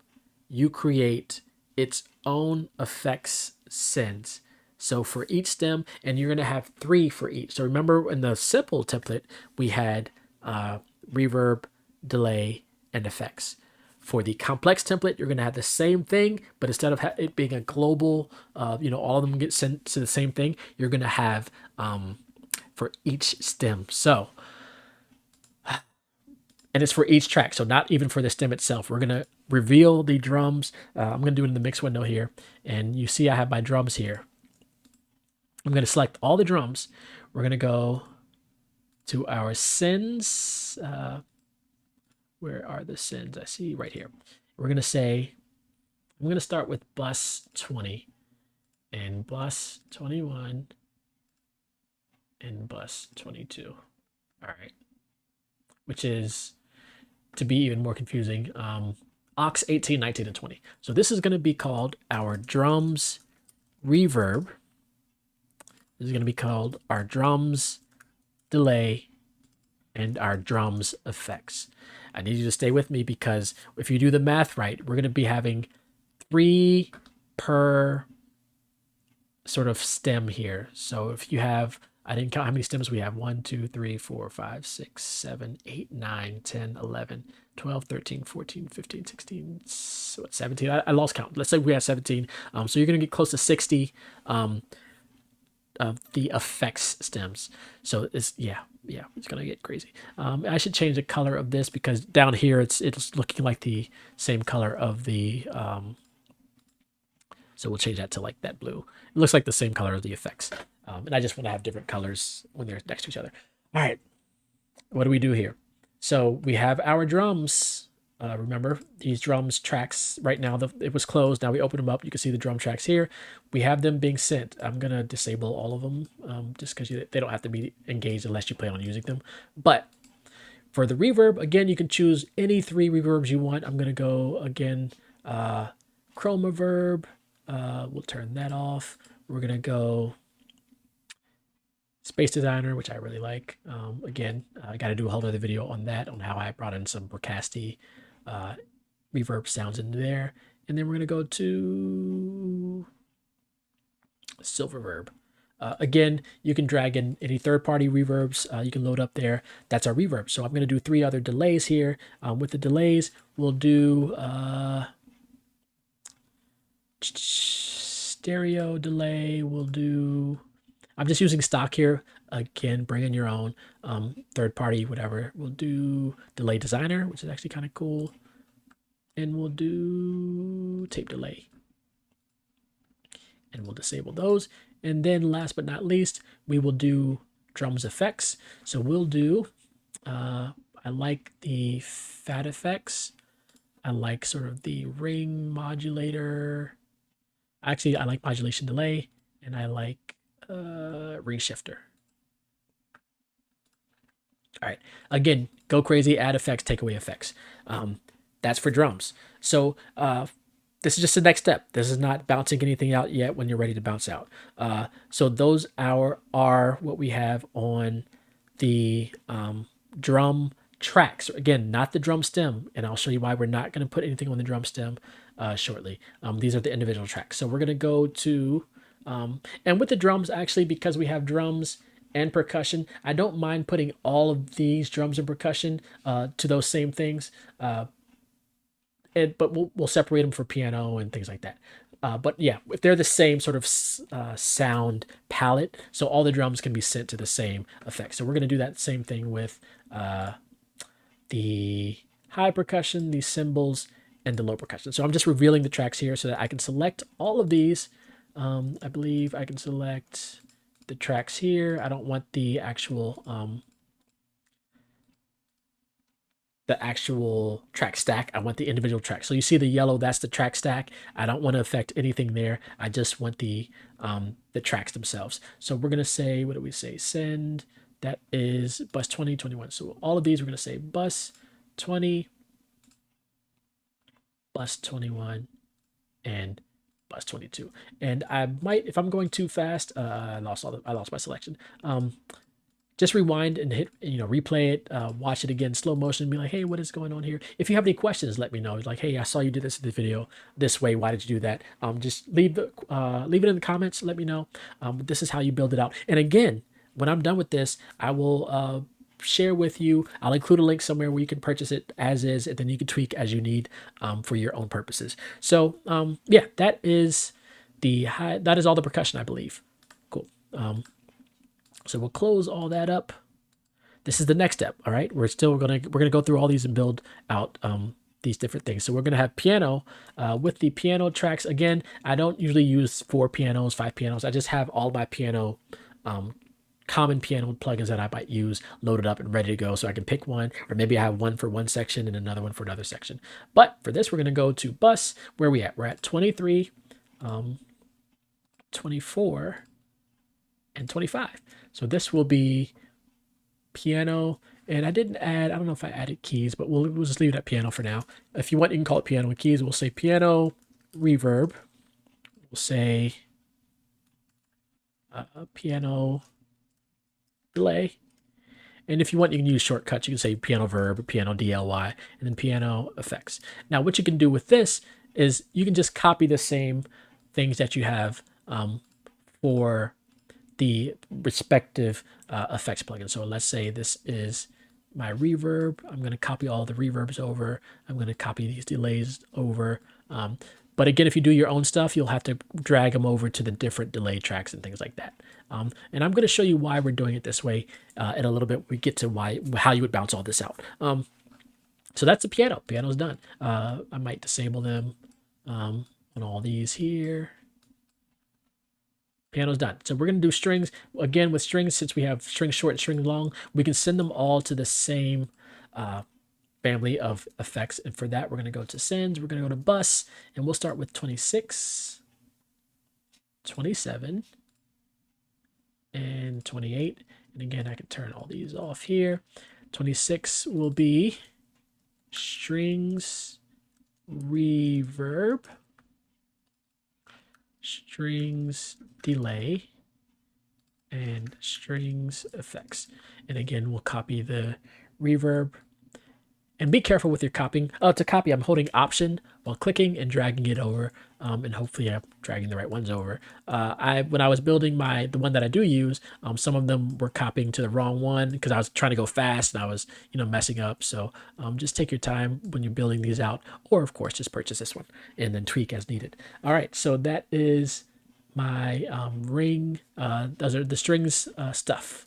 you create its own effects sends. So for each stem, and you're going to have 3 for each. So remember in the simple template, we had reverb, delay, and effects. For the complex template, you're going to have the same thing, but instead of it being a global, all of them get sent to the same thing, you're going to have for each stem. So, and it's for each track, so not even for the stem itself. We're going to reveal the drums. I'm going to do it in the mix window here, and you see I have my drums here. I'm going to select all the drums. We're going to go to our sends. Where are the sends? I see right here. We're going to say, I'm going to start with bus 20 and bus 21 and bus 22. All right. Which is, to be even more confusing, aux 18, 19, and 20. So this is going to be called our drums reverb. This is going to be called our drums delay and our drums effects. I need you to stay with me because if you do the math right, we're going to be having 3 per sort of stem here. So if you have, I didn't count how many stems we have. 1, 2, 3, 4, 5, 6, 7, 8, 9, 10, 11, 12, 13, 14, 15, 16, 17. I lost count. Let's say we have 17. So you're going to get close to 60 of the effects stems. So it's it's gonna get crazy. I should change the color of this because down here it's looking like the same color of the so we'll change that to like that blue. It looks like the same color of the effects. And I just want to have different colors when they're next to each other. All right, what do we do here? So we have our drums. Remember these drums tracks right now, it was closed. Now we open them up. You can see the drum tracks here. We have them being sent. I'm going to disable all of them just because they don't have to be engaged unless you plan on using them. But for the reverb, again, you can choose any 3 reverbs you want. I'm going to go again, chroma verb. We'll turn that off. We're going to go Space Designer, which I really like. Again, I got to do a whole other video on that, on how I brought in some broadcasty reverb sounds into there. And then we're going to go to Silververb. Again, you can drag in any third-party reverbs you can load up there. That's our reverb. So I'm going to do 3 other delays here. With the delays, we'll do stereo delay. We'll do... I'm just using stock here. Again, bring in your own third party, whatever. We'll do delay designer, which is actually kind of cool. And we'll do tape delay. And we'll disable those. And then last but not least, we will do drums effects. So we'll do, I like the fat effects. I like sort of the ring modulator. Actually, I like modulation delay. And I like ring shifter. All right, again, go crazy, add effects, take away effects. That's for drums. So this is just the next step. This is not bouncing anything out yet when you're ready to bounce out. So those are what we have on the drum tracks. Again, not the drum stem, and I'll show you why we're not going to put anything on the drum stem shortly. These are the individual tracks. So we're going to go to, and with the drums, actually, because we have drums and percussion. I don't mind putting all of these drums and percussion to those same things, but we'll separate them for piano and things like that. But yeah, if they're the same sort of sound palette, so all the drums can be sent to the same effect. So we're going to do that same thing with the high percussion, the cymbals, and the low percussion. So I'm just revealing the tracks here so that I can select all of these. I believe I can select the tracks here. I don't want the actual track stack. I want the individual tracks. So you see the yellow, that's the track stack. I don't want to affect anything there. I just want the tracks themselves. So we're gonna say, what do we say? Send, that is bus 20, 21. So all of these we're gonna say bus 20, bus 21, and bus 22. And I might, if I'm going too fast, I lost my selection. Just rewind and hit, replay it, watch it again, slow motion, and be like, hey, what is going on here? If you have any questions, let me know. Like, hey, I saw you do this in the video this way. Why did you do that? Just leave it in the comments. Let me know. This is how you build it out. And again, when I'm done with this, I will share with you. I'll include a link somewhere where you can purchase it as is, and then you can tweak as you need for your own purposes. So yeah, that is all the percussion, I believe. Cool. So we'll close all that up. This is the next step. All right, we're gonna go through all these and build out these different things. So we're gonna have piano with the piano tracks. Again, I don't usually use 4 pianos, 5 pianos. I just have all my piano common piano plugins that I might use loaded up and ready to go, so I can pick one, or maybe I have one for one section and another one for another section. But for this, we're gonna go to bus. Where are we at? We're at 23, 24, and 25. So this will be piano, and I don't know if I added keys, but we'll just leave it at piano for now. If you want, you can call it piano with keys. We'll say piano reverb. We'll say piano delay. And if you want, you can use shortcuts. You can say piano verb, piano DLY, and then piano effects. Now, what you can do with this is you can just copy the same things that you have for the respective effects plugin. So let's say this is my reverb. I'm going to copy all the reverbs over. I'm going to copy these delays over. But again, if you do your own stuff, you'll have to drag them over to the different delay tracks and things like that. And I'm going to show you why we're doing it this way in a little bit. We get to how you would bounce all this out. So that's the piano. Piano's done. I might disable them on all these here. Piano's done. So we're going to do strings. Again, with strings, since we have string short and string long, we can send them all to the same family of effects. And for that, we're going to go to sends. We're going to go to bus, and we'll start with 26, 27, and 28. And again, I can turn all these off here. 26 will be strings reverb, strings delay, and strings effects. And again, we'll copy the reverb. And be careful with your copying. To copy, I'm holding Option while clicking and dragging it over, and hopefully I'm dragging the right ones over. When I was building the one that I do use, some of them were copying to the wrong one because I was trying to go fast and I was, messing up. So just take your time when you're building these out, or of course just purchase this one and then tweak as needed. All right, so that is my ring. Those are the strings stuff.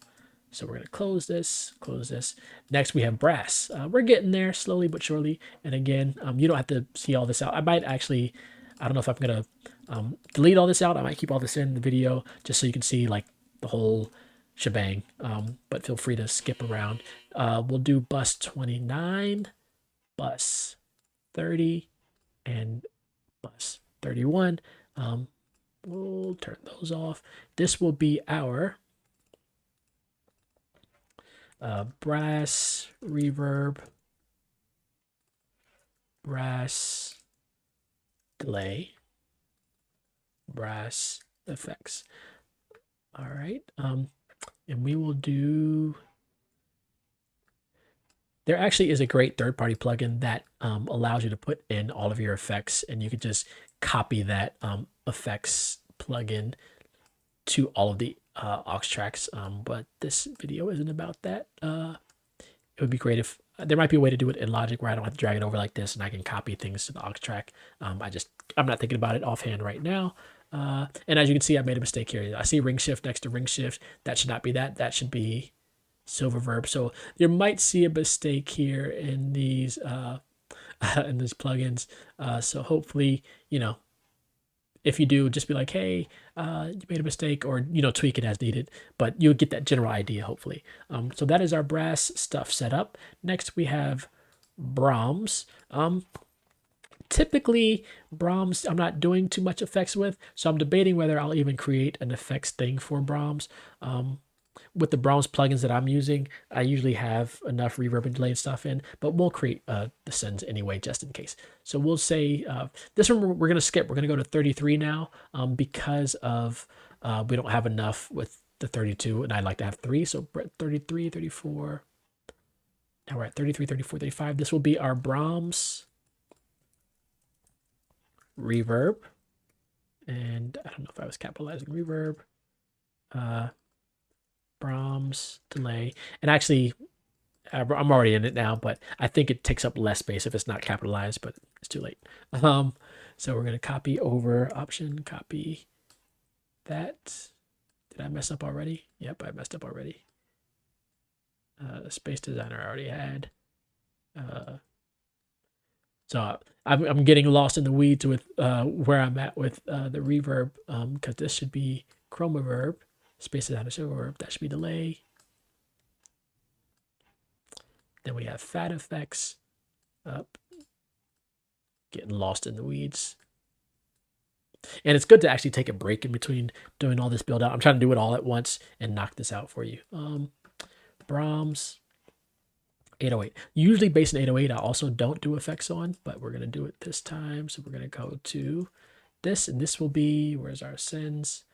So we're going to close this. Next, we have brass. We're getting there slowly but surely. And again, you don't have to see all this out. I might actually, I don't know if I'm going to delete all this out. I might keep all this in the video just so you can see like the whole shebang. But feel free to skip around. We'll do bus 29, bus 30, and bus 31. We'll turn those off. This will be our brass reverb, brass delay, brass effects. All right. And we will do, there actually is a great third-party plugin that allows you to put in all of your effects, and you can just copy that effects plugin to all of the aux tracks, but this video isn't about that. It would be great if there might be a way to do it in Logic where I don't have to drag it over like this and I can copy things to the aux track. I'm not thinking about it offhand right now. And as you can see, I made a mistake here. I see ring shift next to ring shift. That should not be that. That should be silver verb. So you might see a mistake here in these in these plugins. So hopefully, if you do, just be like, hey, you made a mistake, or tweak it as needed. But you'll get that general idea, hopefully. So that is our brass stuff set up. Next, we have Brahms. Typically, Brahms, I'm not doing too much effects with, so I'm debating whether I'll even create an effects thing for Brahms. With the Brahms plugins that I'm using, I usually have enough reverb and delay and stuff in, but we'll create the sends anyway, just in case. So we'll say this one we're going to skip. We're going to go to 33 now because of we don't have enough with the 32, and I'd like to have 3. So 33, 34. Now we're at 33, 34, 35. This will be our Brahms reverb. And I don't know if I was capitalizing reverb. Brahms delay. And actually, I'm already in it now, but I think it takes up less space if it's not capitalized, but it's too late. So we're going to copy over option, copy that. Did I mess up already? Yep, I messed up already. Space designer I already had. So I'm getting lost in the weeds with where I'm at with the reverb because this should be chroma verb, space designer silver verb. That should be delay. Then we have fat effects. Up. Getting lost in the weeds. And it's good to actually take a break in between doing all this build out. I'm trying to do it all at once and knock this out for you. Brahms 808. Usually based on 808, I also don't do effects on, but we're going to do it this time. So we're going to go to this, and this will be, where's our sends?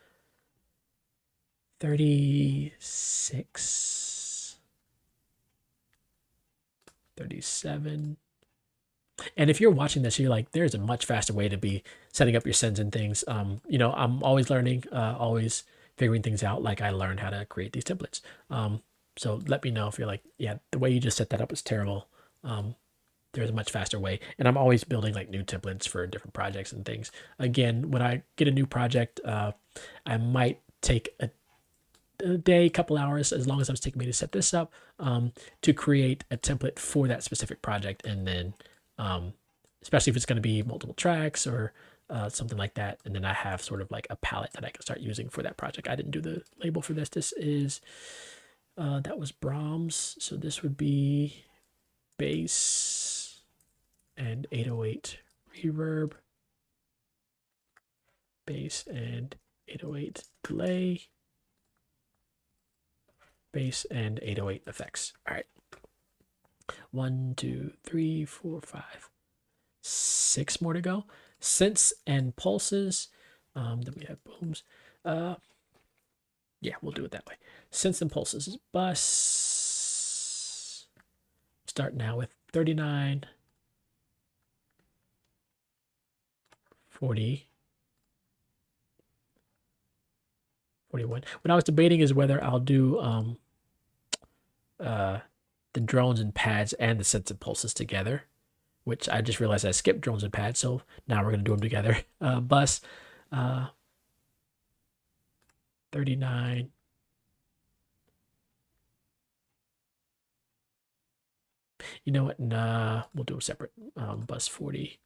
36, 37. And if you're watching this, you're like, there's a much faster way to be setting up your sends and things. I'm always learning, always figuring things out. Like I learned how to create these templates. So let me know if you're like, yeah, the way you just set that up is terrible. There's a much faster way. And I'm always building like new templates for different projects and things. Again, when I get a new project, I might take a day, couple hours, as long as it's taking me to set this up, to create a template for that specific project. And then especially if it's going to be multiple tracks or something like that. And then I have sort of like a palette that I can start using for that project. I didn't do the label for this. This is, that was Brahms. So this would be bass and 808 reverb, bass and 808 delay, bass and 808 effects. All right. 1, 2, 3, 4, 5, 6 more to go. Synths and pulses. Then we have booms. Yeah, we'll do it that way. Synths and pulses is bus. Start now with 39, 40, 41. What I was debating is whether I'll do the drones and pads and the synths and pulses together, which I just realized I skipped drones and pads, so now we're going to do them together. Bus 39. You know what? Nah, we'll do them separate. Bus 40.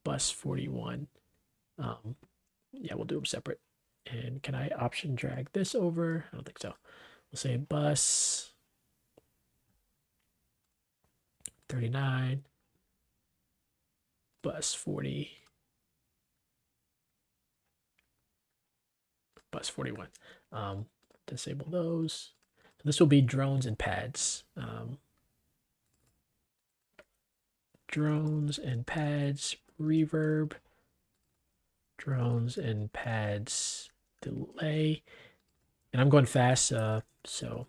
Bus 41. Yeah, we'll do them separate. And can I option drag this over? I don't think so. We'll say bus 39, bus 40, bus 41. Disable those. So this will be drones and pads. Drones and pads, reverb, drones and pads, delay. And I'm going fast, so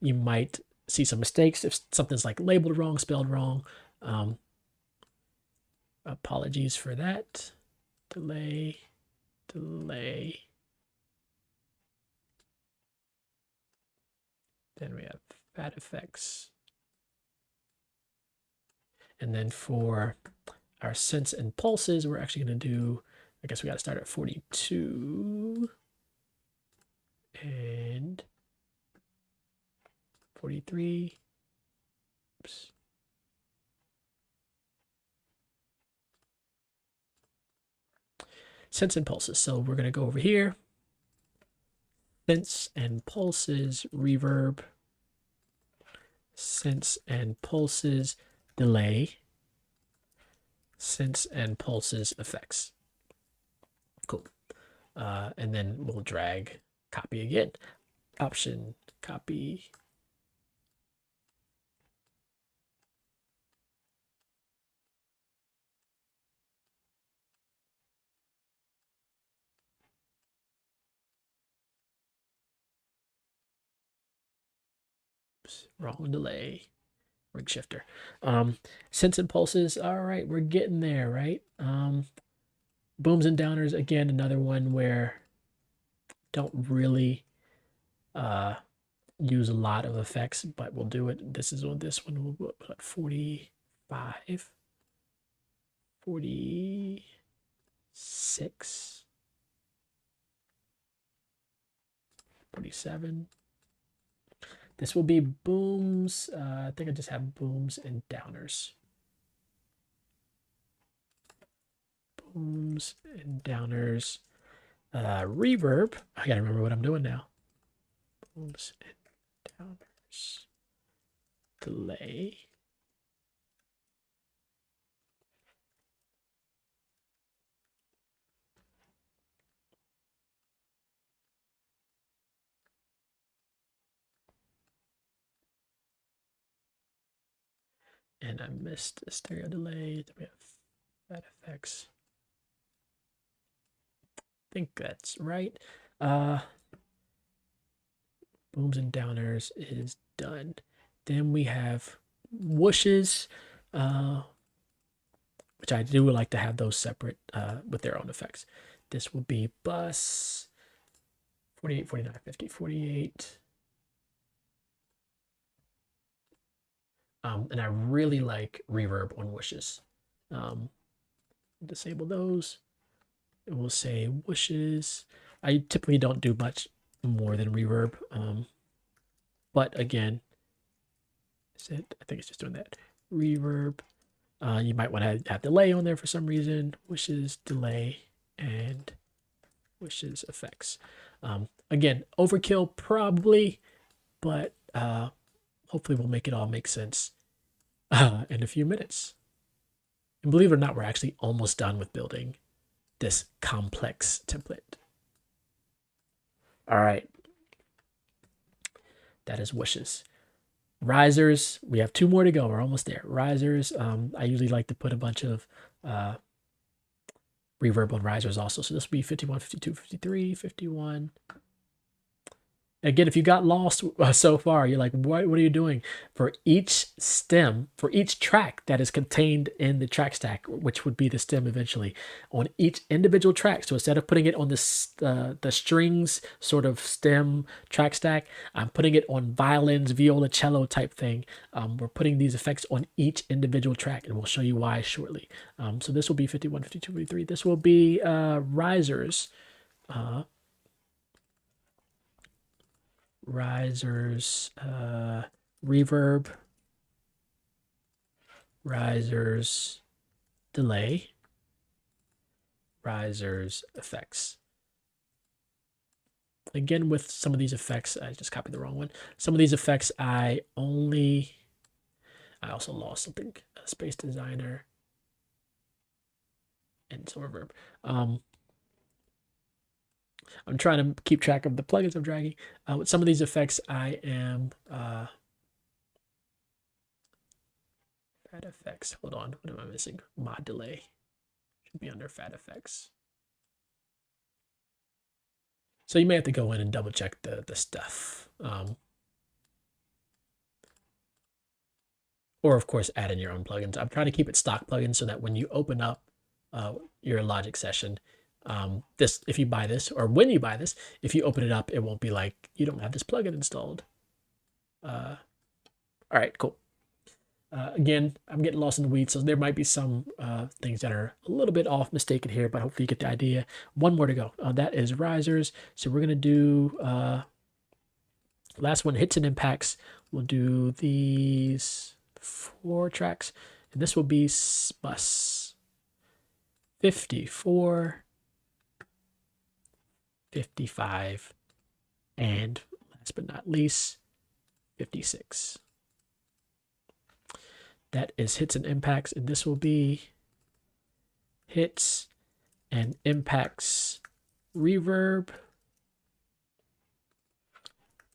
you might see some mistakes if something's like labeled wrong, spelled wrong. Apologies for that. Delay. Then we have fat effects. And then for our synths and pulses, we're actually going to do, I guess we got to start at 42 and 43. Oops. Synths and pulses. So we're going to go over here. Synths and pulses, reverb. Synths and pulses, delay. Synths and pulses, effects. Cool. And then we'll drag, copy again. Option, copy. Oops, wrong delay. Rig shifter. Synths and pulses. All right, we're getting there, right? Booms and downers, again, another one where don't really use a lot of effects, but we'll do it. This is on this one. We'll put 45, 46, 47. This will be booms. I think I just have booms and downers. Booms and downers. Reverb. I gotta remember what I'm doing now. Booms and downers. Delay. And I missed a stereo delay. Then we have fat effects. I think that's right. Booms and downers is done. Then we have whooshes, which I do like to have those separate with their own effects. This will be bus 48, 49, 50, 48. And I really like reverb on whooshes. Disable those. It will say whooshes. I typically don't do much more than reverb. But again, I think it's just doing that. Reverb. You might want to have delay on there for some reason. Whooshes, delay, and whooshes effects. Again, overkill probably, but hopefully we'll make it all make sense in a few minutes. And believe it or not, we're actually almost done with building this complex template. All right. That is whooshes. Risers, we have 2 more to go. We're almost there. Risers, I usually like to put a bunch of reverb on risers also. So this will be 51, 52, 53, 51. Again, if you got lost so far, you're like, what are you doing? For each stem, for each track that is contained in the track stack, which would be the stem eventually, on each individual track. So instead of putting it on the strings sort of stem track stack, I'm putting it on violins, viola, cello type thing. We're putting these effects on each individual track, and we'll show you why shortly. So this will be 51, 52, 53. This will be risers. Risers, reverb, risers, delay, risers, effects. Again, with some of these effects, I just copied the wrong one. Some of these effects I also lost something, space designer, and some reverb. I'm trying to keep track of the plugins I'm dragging. With some of these effects, I am fat effects. Hold on, what am I missing? Mod delay should be under fat effects. So you may have to go in and double check the stuff. Or of course, add in your own plugins. I'm trying to keep it stock plugins so that when you open up your Logic session, if you buy this, or when you buy this, if you open it up, it won't be like you don't have this plugin installed. All right, cool. Again, I'm getting lost in the weeds, so there might be some things that are a little bit off, mistaken here, but hopefully you get the idea. One more to go. That is risers. So we're gonna do last one, hits and impacts. We'll do these 4 tracks, and this will be bus 54, 55, and last but not least, 56. That is hits and impacts, and this will be hits and impacts reverb,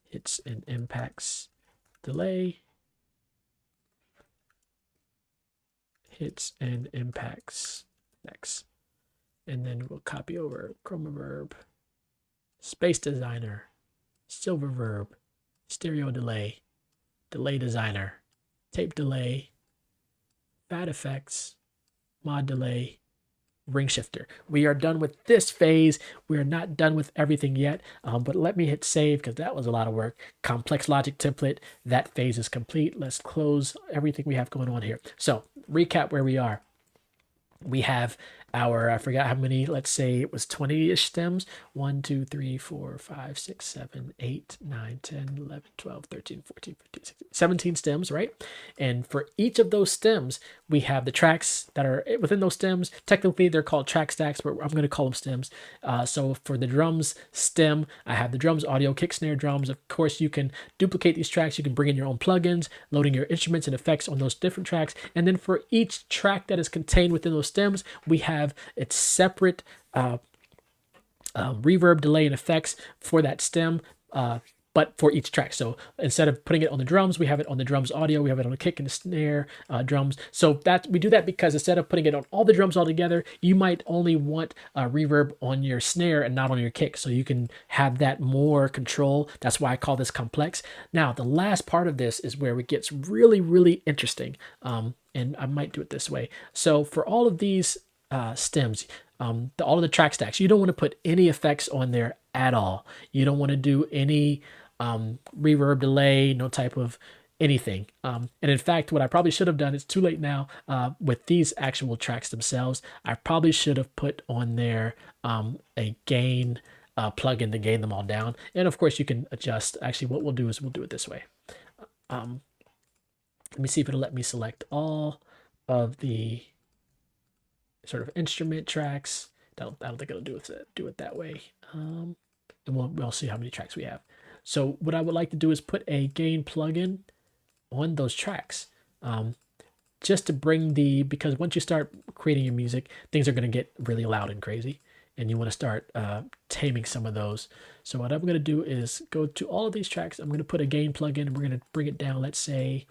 hits and impacts delay, hits and impacts next. And then we'll copy over chroma verb, space designer, silver verb, stereo delay, delay designer, tape delay, fat effects, mod delay, ring shifter. We are done with this phase. We are not done with everything yet, but let me hit save because that was a lot of work. Complex logic template, that phase is complete. Let's close everything we have going on here. So recap where we are. We have our, I forgot how many, let's say it was 20-ish stems. 1, 2, 3, 4, 5, 6, 7, 8, 9, 10, 11, 12, 13, 14, 15, 16, 17 stems, right? And for each of those stems, we have the tracks that are within those stems. Technically, they're called track stacks, but I'm going to call them stems. So for the drums stem, I have the drums, audio, kick, snare, drums. Of course, you can duplicate these tracks. You can bring in your own plugins, loading your instruments and effects on those different tracks. And then for each track that is contained within those stems, we have its separate reverb, delay, and effects for that stem, but for each track. So instead of putting it on the drums, we have it on the drums audio, we have it on the kick and the snare drums. So that we do that because instead of putting it on all the drums all together, you might only want reverb on your snare and not on your kick. So you can have that more control. That's why I call this complex. Now, the last part of this is where it gets really, really interesting. And I might do it this way. So for all of these stems, all of the track stacks, you don't want to put any effects on there at all. You don't want to do any reverb, delay, no type of anything. And in fact, what I probably should have done, it's too late now, with these actual tracks themselves, I probably should have put on there a gain plugin to gain them all down. And of course, you can adjust. Actually, what we'll do is we'll do it this way. Let me see if it'll let me select all of the sort of instrument tracks. I don't think it'll do it that way. And we'll see how many tracks we have. So what I would like to do is put a gain plugin on those tracks, just to bring because once you start creating your music, things are going to get really loud and crazy, and you want to start taming some of those. So what I'm going to do is go to all of these tracks. I'm going to put a gain plugin, and we're going to bring it down. Let's say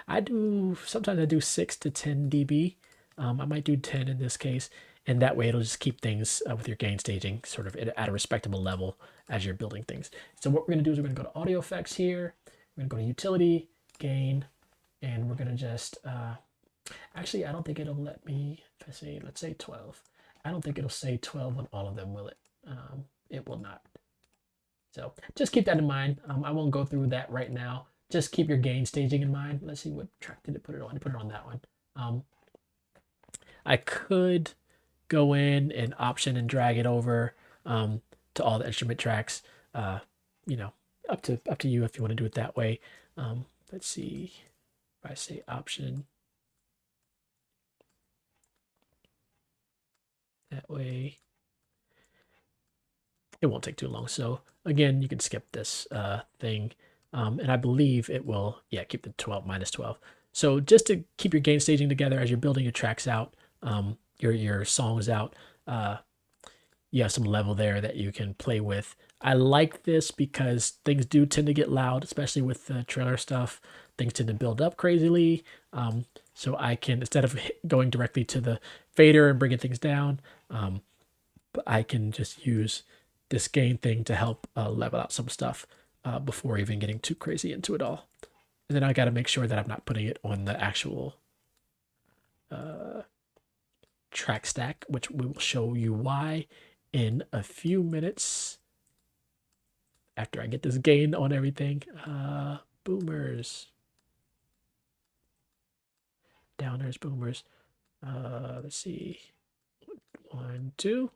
sometimes I do 6 to 10 dB. I might do 10 in this case, and that way it'll just keep things with your gain staging sort of at a respectable level as you're building things. So what we're going to do is we're going to go to audio effects here. We're going to go to utility, gain, and we're going to just, actually, I don't think it'll let me, let's say 12. I don't think it'll say 12 on all of them, will it? It will not. So just keep that in mind. I won't go through that right now. Just keep your gain staging in mind. Let's see, what track did it put it on? I put it on that one. I could go in and option and drag it over to all the instrument tracks. Up to you if you want to do it that way. Let's see. If I say option, that way it won't take too long. So again, you can skip this thing, and I believe it will. Yeah, keep the 12 minus 12. So just to keep your gain staging together as you're building your tracks out. Your songs out, you have some level there that you can play with. I like this because things do tend to get loud, especially with the trailer stuff. Things tend to build up crazily. So I can, instead of going directly to the fader and bringing things down, I can just use this gain thing to help level out some stuff before even getting too crazy into it all. And then I got to make sure that I'm not putting it on the actual track stack, which we will show you why in a few minutes after I get this gain on everything. boomers, downers, boomers. Let's see, 1, 2.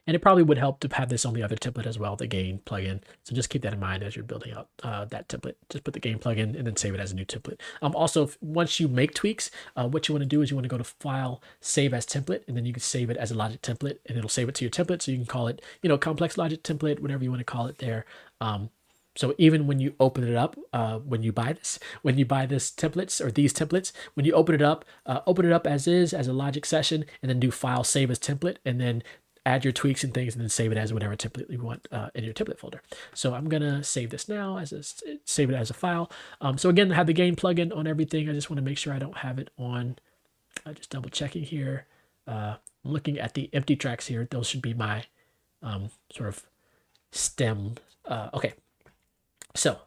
And it probably would help to have this on the other template as well, the gain plugin. So just keep that in mind as you're building out that template. Just put the gain plugin and then save it as a new template. Also, once you make tweaks, what you want to do is you want to go to File, Save as Template, and then you can save it as a Logic template, and it'll save it to your template. So you can call it, complex Logic template, whatever you want to call it there. So even when you open it up, when you buy this templates or these templates, when you open it up as is, as a Logic session, and then do File, Save as Template, and then add your tweaks and things, and then save it as whatever template you want in your template folder. So I'm gonna save this now save it as a file. So again, I have the gain plugin on everything. I just want to make sure I don't have it on. Just double checking here. I'm looking at the empty tracks here. Those should be my sort of stem. Okay, so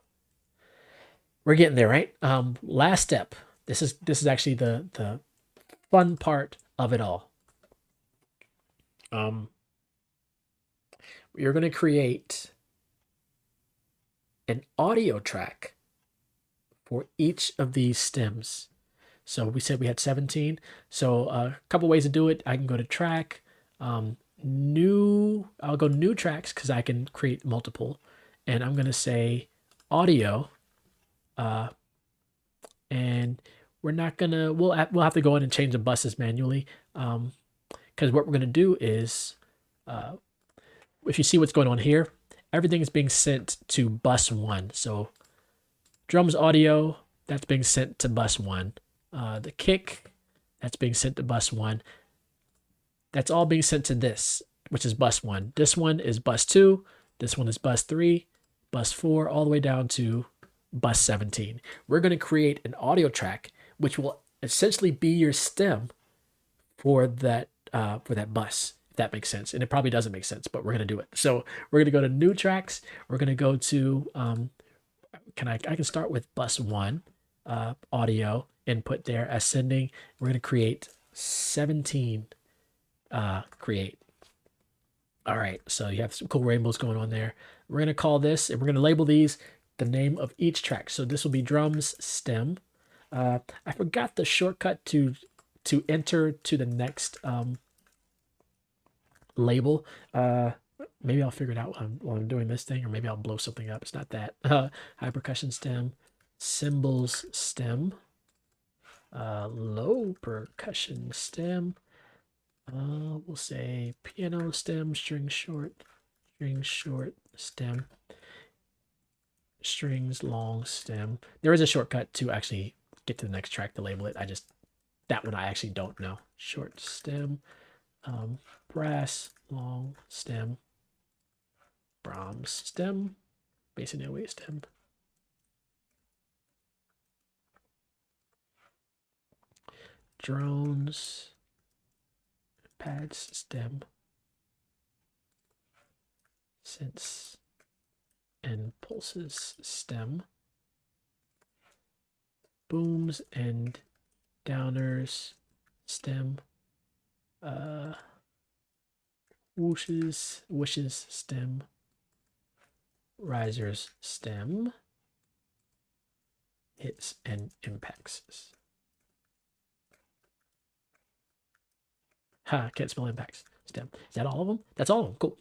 we're getting there, right? Last step. This is actually the fun part of it all. You're going to create an audio track for each of these stems. So we said we had 17. So a couple ways to do it. I can go to track, I'll go new tracks because I can create multiple. And I'm going to say audio. And we're not going to, we'll have to go in and change the buses manually. Because what we're going to do is, if you see what's going on here, everything is being sent to bus 1. So drums audio, that's being sent to bus 1. The kick, that's being sent to bus 1. That's all being sent to this, which is bus 1. This one is bus 2. This one is bus 3, bus 4, all the way down to bus 17. We're going to create an audio track, which will essentially be your stem for that bus, if that makes sense. And it probably doesn't make sense, but we're going to do it. So we're going to go to new tracks. We're going to go to, I can start with bus 1, audio, input there, ascending. We're going to create 17, create. All right, so you have some cool rainbows going on there. We're going to call this, and we're going to label these the name of each track. So this will be drums stem. I forgot the shortcut to enter to the next label. Maybe I'll figure it out while I'm doing this thing, or maybe I'll blow something up. It's not that. High percussion stem, cymbals stem, low percussion stem. We'll say piano stem, string short stem, strings long stem. There is a shortcut to actually get to the next track to label it. That one I actually don't know. Short stem, brass long stem, Brahms stem, bass and airway stem, drones, pads stem, synths and pulses stem, booms and downers stem, whooshes stem, risers stem, hits and impacts. Can't spell impacts stem. Is that all of them? That's all of them. Cool.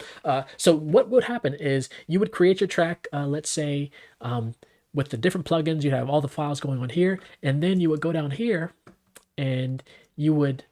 So what would happen is you would create your track, let's say, with the different plugins, you'd have all the files going on here, and then you would go down here and you would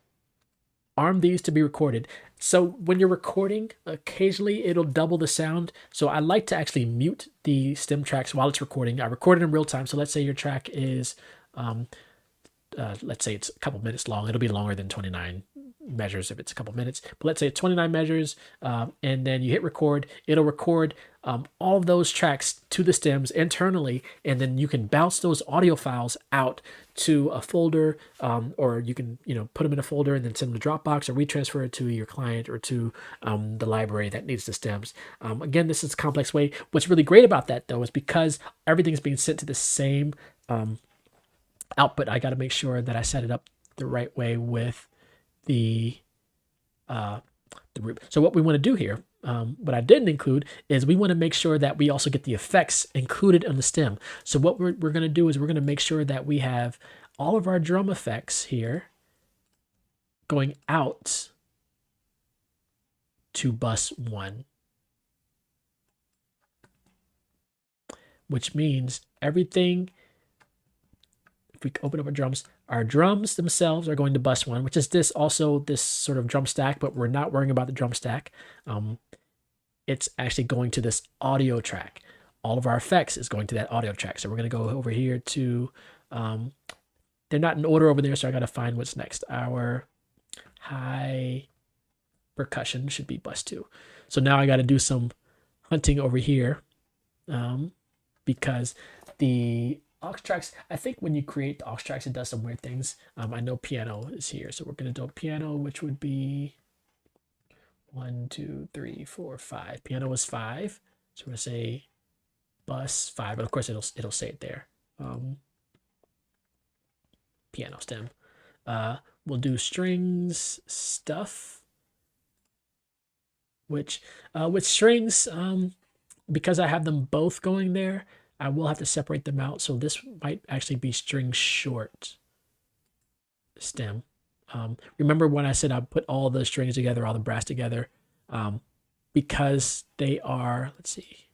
arm these to be recorded. So when you're recording, occasionally it'll double the sound. So I like to actually mute the stem tracks while it's recording. I record it in real time. So let's say your track is, let's say it's a couple minutes long. It'll be longer than 29 measures if it's a couple minutes, but let's say it's 29 measures, and then you hit record. It'll record all of those tracks to the stems internally, and then you can bounce those audio files out to a folder, or you can put them in a folder and then send them to Dropbox, or retransfer it to your client or to the library that needs the stems. Again, this is a complex way. What's really great about that though is because everything's being sent to the same output, I got to make sure that I set it up the right way with the So what we want to do here, what I didn't include, is we want to make sure that we also get the effects included on the stem. So what we're going to do is we're going to make sure that we have all of our drum effects here going out to bus 1, which means everything, if we open up our drums themselves are going to bus 1, which is this sort of drum stack, but we're not worrying about the drum stack. It's actually going to this audio track. All of our effects is going to that audio track. So we're going to go over here to, they're not in order over there, so I got to find what's next. Our high percussion should be bus 2. So now I got to do some hunting over here, because the aux tracks, I think when you create the aux tracks, it does some weird things. I know piano is here, so we're going to do a piano, which would be 1, 2, 3, 4, 5. Piano is 5, so we're going to say bus 5, but of course it'll say it there. Piano stem. We'll do strings stuff, which with strings, because I have them both going there, I will have to separate them out. So this might actually be string short stem. Remember when I said I put all the strings together, all the brass together, because they are, let's see,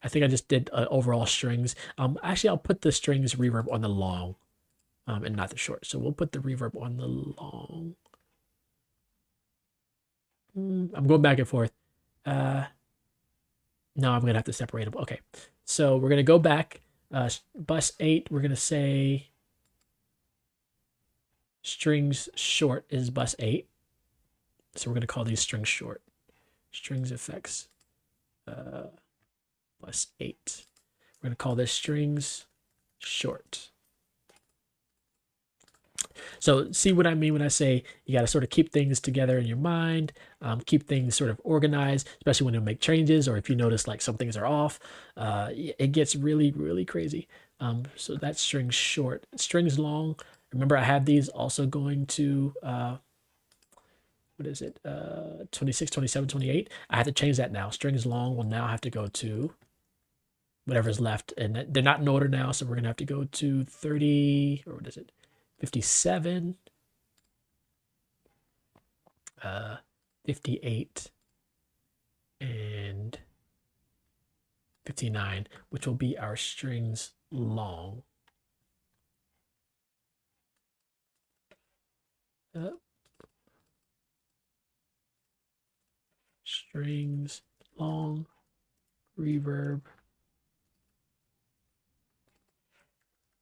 I think I just did overall strings. Actually, I'll put the strings reverb on the long, and not the short. So we'll put the reverb on the long. I'm going back and forth. No, I'm going to have to separate them. Okay, so we're going to go back. Bus 8, we're going to say strings short is bus 8. So we're going to call these strings short. Strings effects, bus 8. We're going to call this strings short. So see what I mean when I say you got to sort of keep things together in your mind, keep things sort of organized, especially when you make changes, or if you notice like some things are off, it gets really, really crazy. So that's strings short. Strings long, remember I have these also going to, what is it, 26, 27, 28. I have to change that now. Strings long will now have to go to whatever's left, and they're not in order now, so we're going to have to go to 30, or what is it? 57, 58, and 59, which will be our strings long. Strings long, reverb,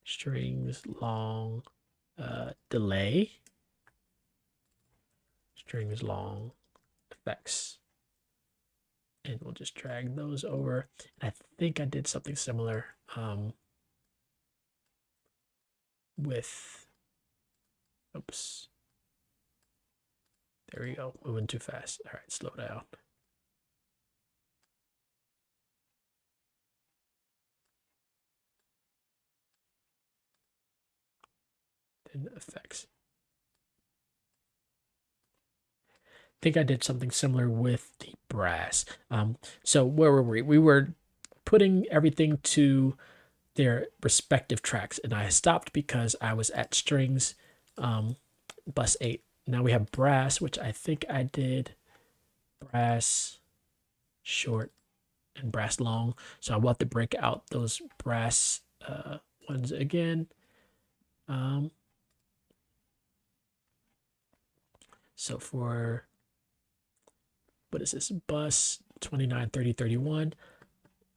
strings long, delay, strings long, effects, and we'll just drag those over. And I think I did something similar with, oops, there we go, moving too fast. All right, slow down. Then effects. I think I did something similar with the brass. So where were we? We were putting everything to their respective tracks, and I stopped because I was at strings, bus 8. Now we have brass, which I think I did brass short and brass long. So I will have to break out those brass ones again. So for, what is this, bus 29, 30, 31,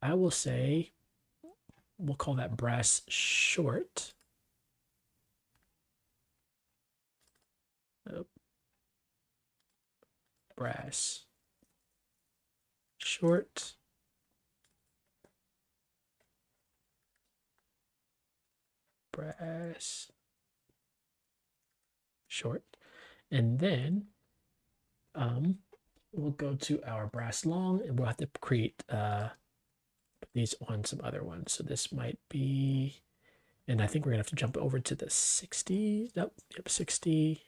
I will say, we'll call that brass short. Brass short. Brass short. And then we'll go to our brass long, and we'll have to create these on some other ones. So this might be, and I think we're gonna have to jump over to the 60. Nope, yep, 60.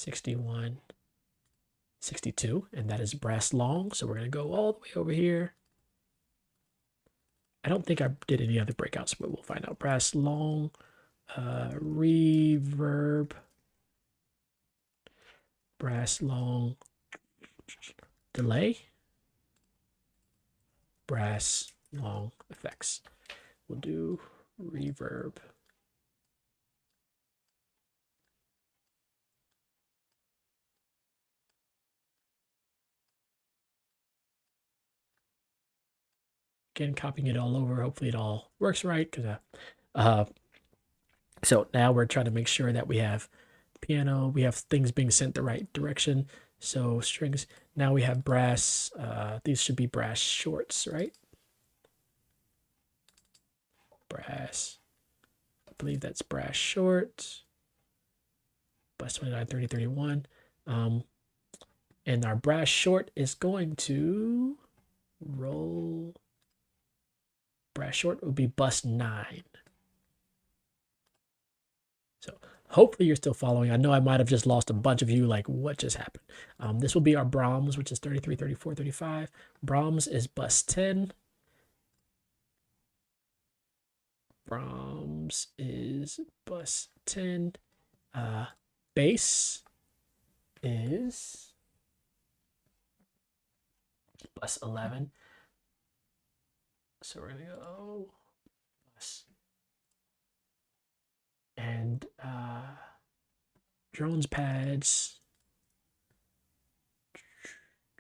61, 62, and that is brass long. So we're going to go all the way over here. I don't think I did any other breakouts, but we'll find out. Brass long, reverb, brass long, delay, brass long effects. We'll do reverb. Again, copying it all over. Hopefully it all works right. So now we're trying to make sure that we have piano, we have things being sent the right direction. So strings, now we have brass. These should be brass shorts, right? Brass. I believe that's brass short. Bus 29, 30, 31. And our brass short is going to roll. Brass short would be bus 9. So hopefully you're still following. I know I might have just lost a bunch of you, like what just happened. This will be our Brahms, which is 33, 34, 35. Brahms is bus 10. Brahms is bus 10. Bass is bus 11. So we're going to go bus. And drones pads.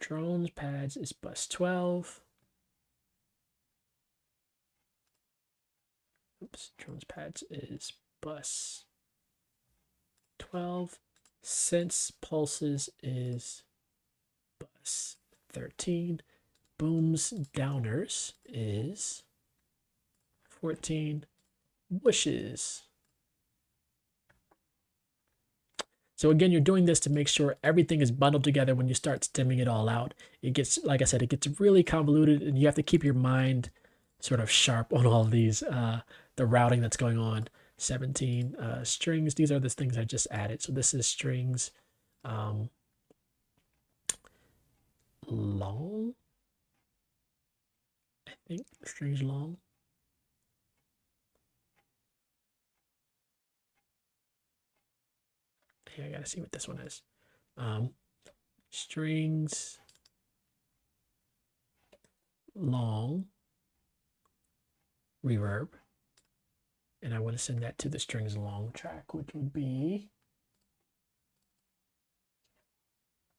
Drones pads is bus 12. Oops, drones pads is bus 12. Sense pulses is bus 13. Booms downers is 14. Whooshes. So again, you're doing this to make sure everything is bundled together when you start stemming it all out. It gets, like I said, it gets really convoluted and you have to keep your mind sort of sharp on all of these, the routing that's going on. 17 strings. These are the things I just added. So this is strings long. I think strings long. Yeah, I gotta see what this one is. Strings long reverb. And I want to send that to the strings long track, which would be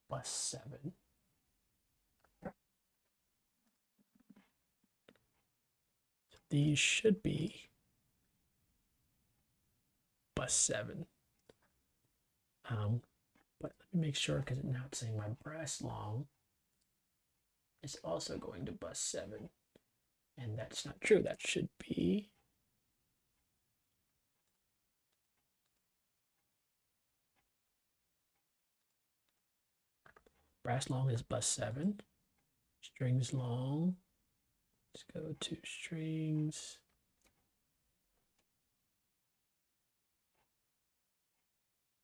bus 7. So these should be bus 7. But let me make sure because now it's saying my brass long is also going to bus 7. And that's not true. That should be brass long is bus 7. Strings long. Let's go to strings.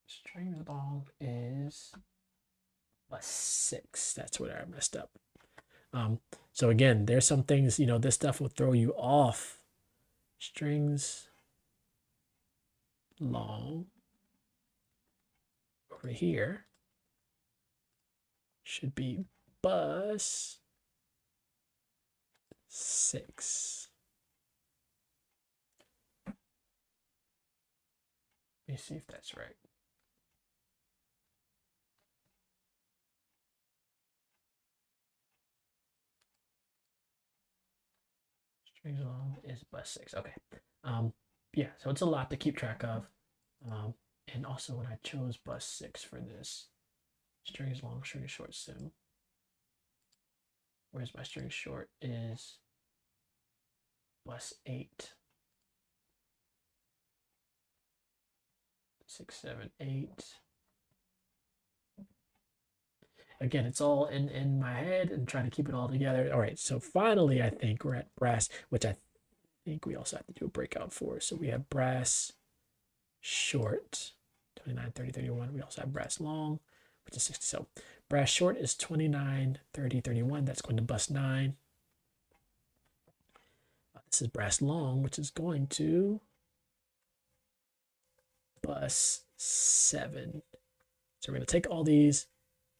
Strings long is bus 6. That's where I messed up. So again, there's some things, this stuff will throw you off. Strings long over here should be bus 6. Let me see if that's right. Strings long is bus 6. Okay. Yeah, so it's a lot to keep track of. And also when I chose bus 6 for this, strings long, strings short sim. Whereas my string short is bus 8. 6, 7, 8. Again, it's all in my head and trying to keep it all together. All right, so finally, I think we're at brass, which I think we also have to do a breakout for. So we have brass short. 29, 30, 31. We also have brass long, which is 60. So brass short is 29, 30, 31. That's going to bus 9. This is brass long, which is going to bus 7. So we're going to take all these,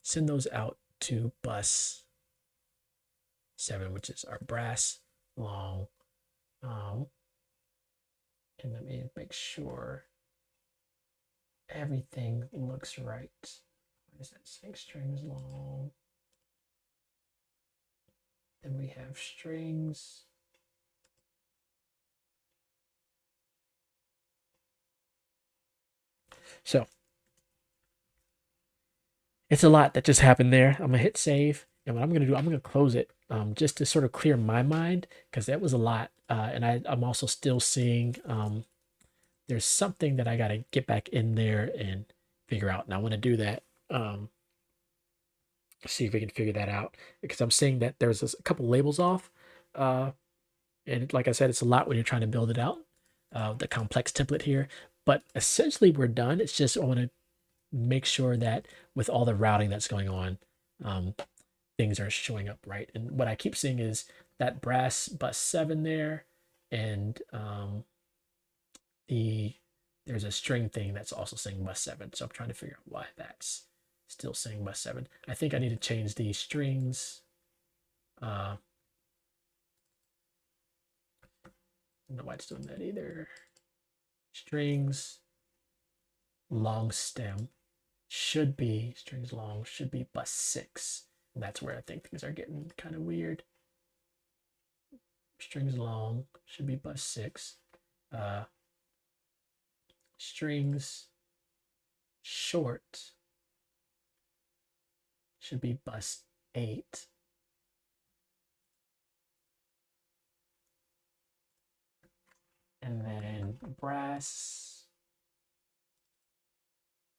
send those out to bus 7, which is our brass long. And let me make sure everything looks right. What is that? 6 strings long. Then we have strings. So it's a lot that just happened there. I'm gonna hit save, and what I'm gonna do, I'm gonna close it just to sort of clear my mind, because that was a lot. And I'm also still seeing there's something that I gotta get back in there and figure out, and I want to do that. See if we can figure that out, because I'm seeing that there's a couple labels off, and like I said, it's a lot when you're trying to build it out. The complex template here, but essentially we're done. It's just I want to make sure that with all the routing that's going on, things are showing up right. And what I keep seeing is that brass bus 7 there, and there's a string thing that's also saying bus 7. So I'm trying to figure out why that's still saying bus 7. I think I need to change these strings. I don't know why it's doing that either. Strings long stem should be strings long should be bus 6. And that's where I think things are getting kind of weird. Strings long should be bus 6. Strings short should be bus 8. And then brass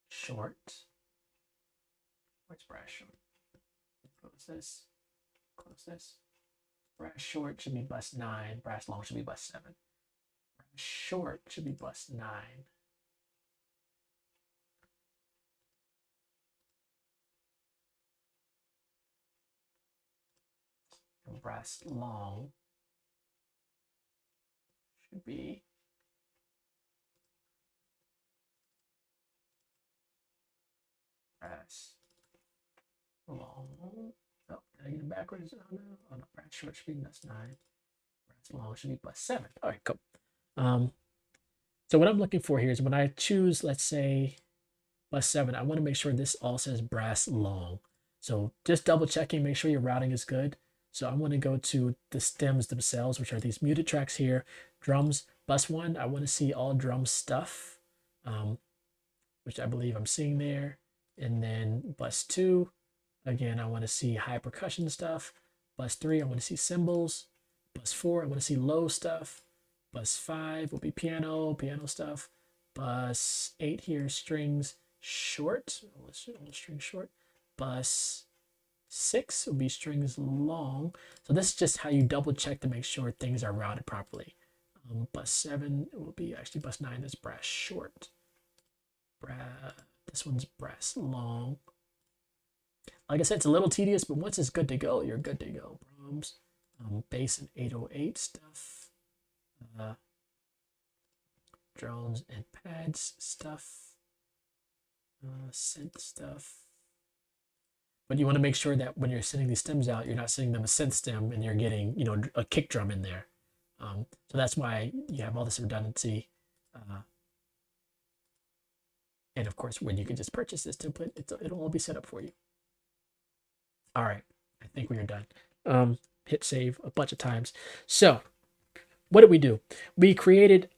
short. Where's brass short? Close this. Close this. Brass short should be bus 9. Brass long should be bus 7. Brass short should be bus 9. And brass long should be brass long. Oh, did I get it backwards? Oh no. Oh no, brass short should be bus 9. Brass long should be bus 7. All right, cool. So what I'm looking for here is when I choose, let's say, bus 7, I want to make sure this all says brass long. So just double checking, make sure your routing is good. So I want to go to the stems themselves, which are these muted tracks here. Drums, bus 1, I want to see all drum stuff, which I believe I'm seeing there. And then bus 2, again, I want to see high percussion stuff. Bus 3, I want to see cymbals. Bus 4, I want to see low stuff. Bus 5 will be piano stuff. Bus 8 here, strings short. String short. Bus 6 will be strings long. So this is just how you double check to make sure things are routed properly. Bus 7 will be actually bus 9 is brass short. This one's brass long. Like I said, it's a little tedious, but once it's good to go, you're good to go. Brahms, bass and 808 stuff. Drones and pads stuff. Synth stuff. But you want to make sure that when you're sending these stems out, you're not sending them a synth stem and you're getting, a kick drum in there. So that's why you have all this redundancy. And of course, when you can just purchase this template, it'll all be set up for you. All right, I think we are done. Hit save a bunch of times. So what did we do? We created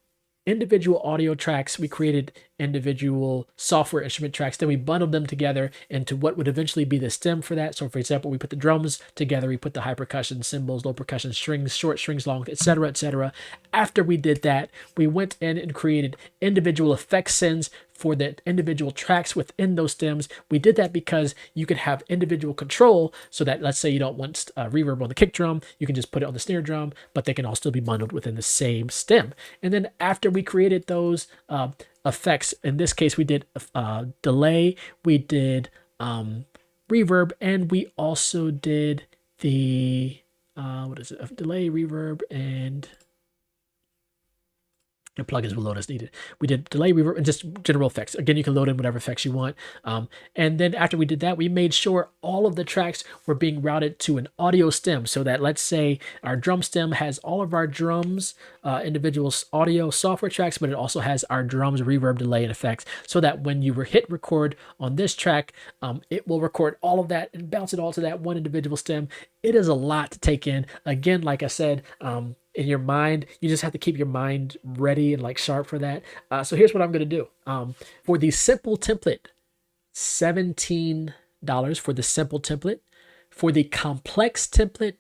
individual audio tracks. We created individual software instrument tracks. Then we bundled them together into what would eventually be the stem for that. So for example, we put the drums together. We put the high percussion, cymbals, low percussion, strings, short strings, long, etc., etc. After we did that, we went in and created individual effect sends for the individual tracks within those stems. We did that because you could have individual control, so that let's say you don't want reverb on the kick drum, you can just put it on the snare drum, but they can all still be bundled within the same stem. And then after we created those effects. In this case, we did delay, we did reverb, and we also did the what is it? Delay, reverb, and the plugins will load as needed. We did delay, reverb, and just general effects. Again, you can load in whatever effects you want. And then after we did that, we made sure all of the tracks were being routed to an audio stem, so that, let's say our drum stem has all of our drums, individual audio software tracks, but it also has our drums, reverb, delay, and effects, so that when you hit record on this track, it will record all of that and bounce it all to that one individual stem. It is a lot to take in. Again, like I said, in your mind, you just have to keep your mind ready and like sharp for that. So here's what I'm going to do. For the simple template, $17 for the simple template. For the complex template,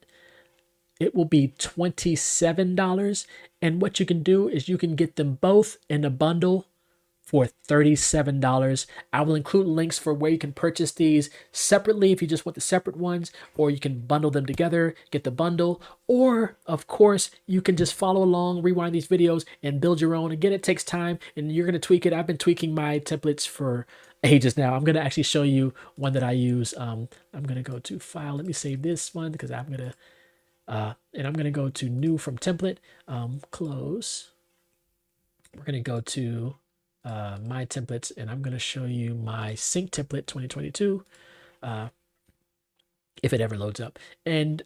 it will be $27. And what you can do is you can get them both in a bundle for $37. I will include links for where you can purchase these separately if you just want the separate ones, or you can bundle them together, get the bundle, or of course you can just follow along, rewind these videos, and build your own. Again, it takes time and you're going to tweak it. I've been tweaking my templates for ages now. I'm going to actually show you one that I use. I'm going to go to file. Let me save this one because I'm going to, and I'm going to go to new from template, close. We're going to go to my templates, and I'm going to show you my sync template 2022 if it ever loads up. And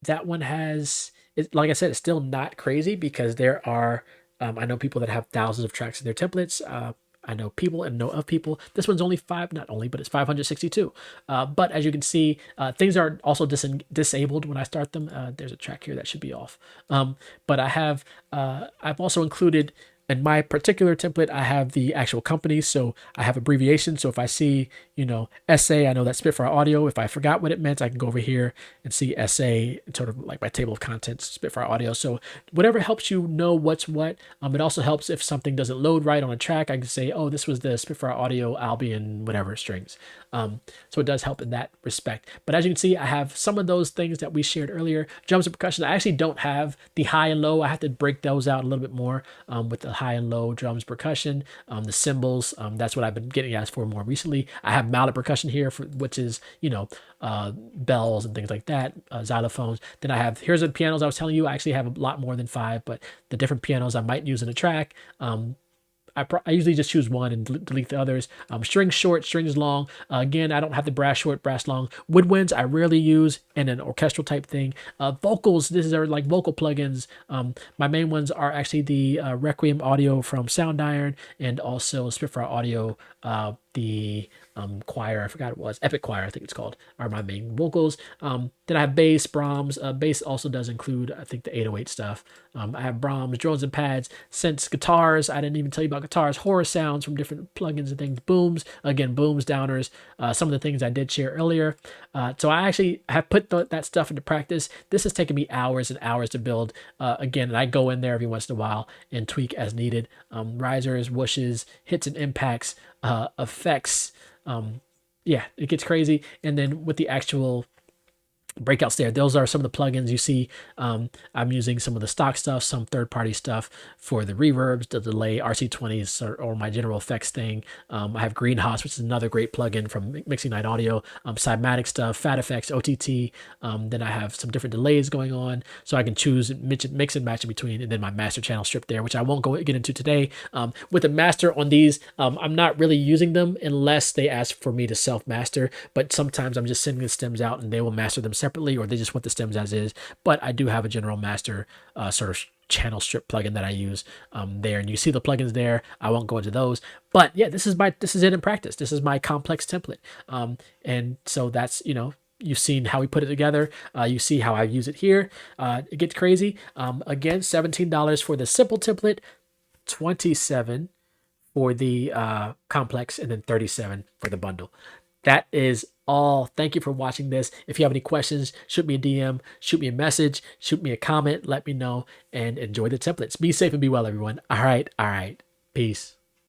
that one has, like I said, it's still not crazy because there are I know people that have thousands of tracks in their templates. I know people and know of people. This one's only not only, but it's 562. But as you can see, things are also disabled when I start them. There's a track here that should be off. But I've also included, in my particular template, I have the actual company, so I have abbreviations. So if I see, SA, I know that's Spitfire Audio. If I forgot what it meant, I can go over here and see SA, sort of like my table of contents, Spitfire Audio. So whatever helps you know what's what. It also helps if something doesn't load right on a track. I can say, oh, this was the Spitfire Audio Albion, whatever strings. So it does help in that respect. But as you can see, I have some of those things that we shared earlier. Drums and percussion, I actually don't have the high and low. I have to break those out a little bit more with the high and low drums, percussion, the cymbals. That's what I've been getting asked for more recently. I have mallet percussion here, which is, bells and things like that, xylophones. Then here's the pianos I was telling you. I actually have a lot more than 5, but the different pianos I might use in a track. I usually just choose one and delete the others. Strings short, strings long. Again, I don't have the brass short, brass long. Woodwinds I rarely use in an orchestral type thing. Vocals, these are like vocal plugins. My main ones are actually the Requiem Audio from Sound Iron, and also Spitfire Audio, the choir, I forgot it was, Epic Choir, I think it's called, are my main vocals. Then I have bass, Brahms. Bass also does include, I think, the 808 stuff. I have Brahms, drones and pads, synths, guitars. I didn't even tell you about guitars, horror sounds from different plugins and things, booms, again, booms, downers, some of the things I did share earlier. So I actually have put that stuff into practice. This has taken me hours and hours to build. Again, and I go in there every once in a while and tweak as needed. Risers, whooshes, hits and impacts, effects. Yeah, it gets crazy. And then with the actual breakouts there, those are some of the plugins you see. I'm using some of the stock stuff, some third-party stuff for the reverbs, the delay, RC20s, or my general effects thing. I have Greenhouse, which is another great plugin from Mixing Night Audio, Cymatic stuff, Fat Effects, OTT. Then I have some different delays going on, so I can choose, mix and match in between, and then my master channel strip there, which I won't get into today. With the master on these, I'm not really using them unless they ask for me to self-master, but sometimes I'm just sending the stems out and they will master them separately, or they just want the stems as is. But I do have a general master sort of channel strip plugin that I use there, and you see the plugins there. I won't go into those, but yeah, this is it in practice. This is my complex template, and so that's, you've seen how we put it together. You see how I use it here. It gets crazy. Again, $17 for the simple template, $27 for the complex, and then $37 for the bundle. That is all. Thank you for watching this. If you have any questions, shoot me a DM, shoot me a message, shoot me a comment, let me know, and enjoy the templates. Be safe and be well, everyone. All right. Peace.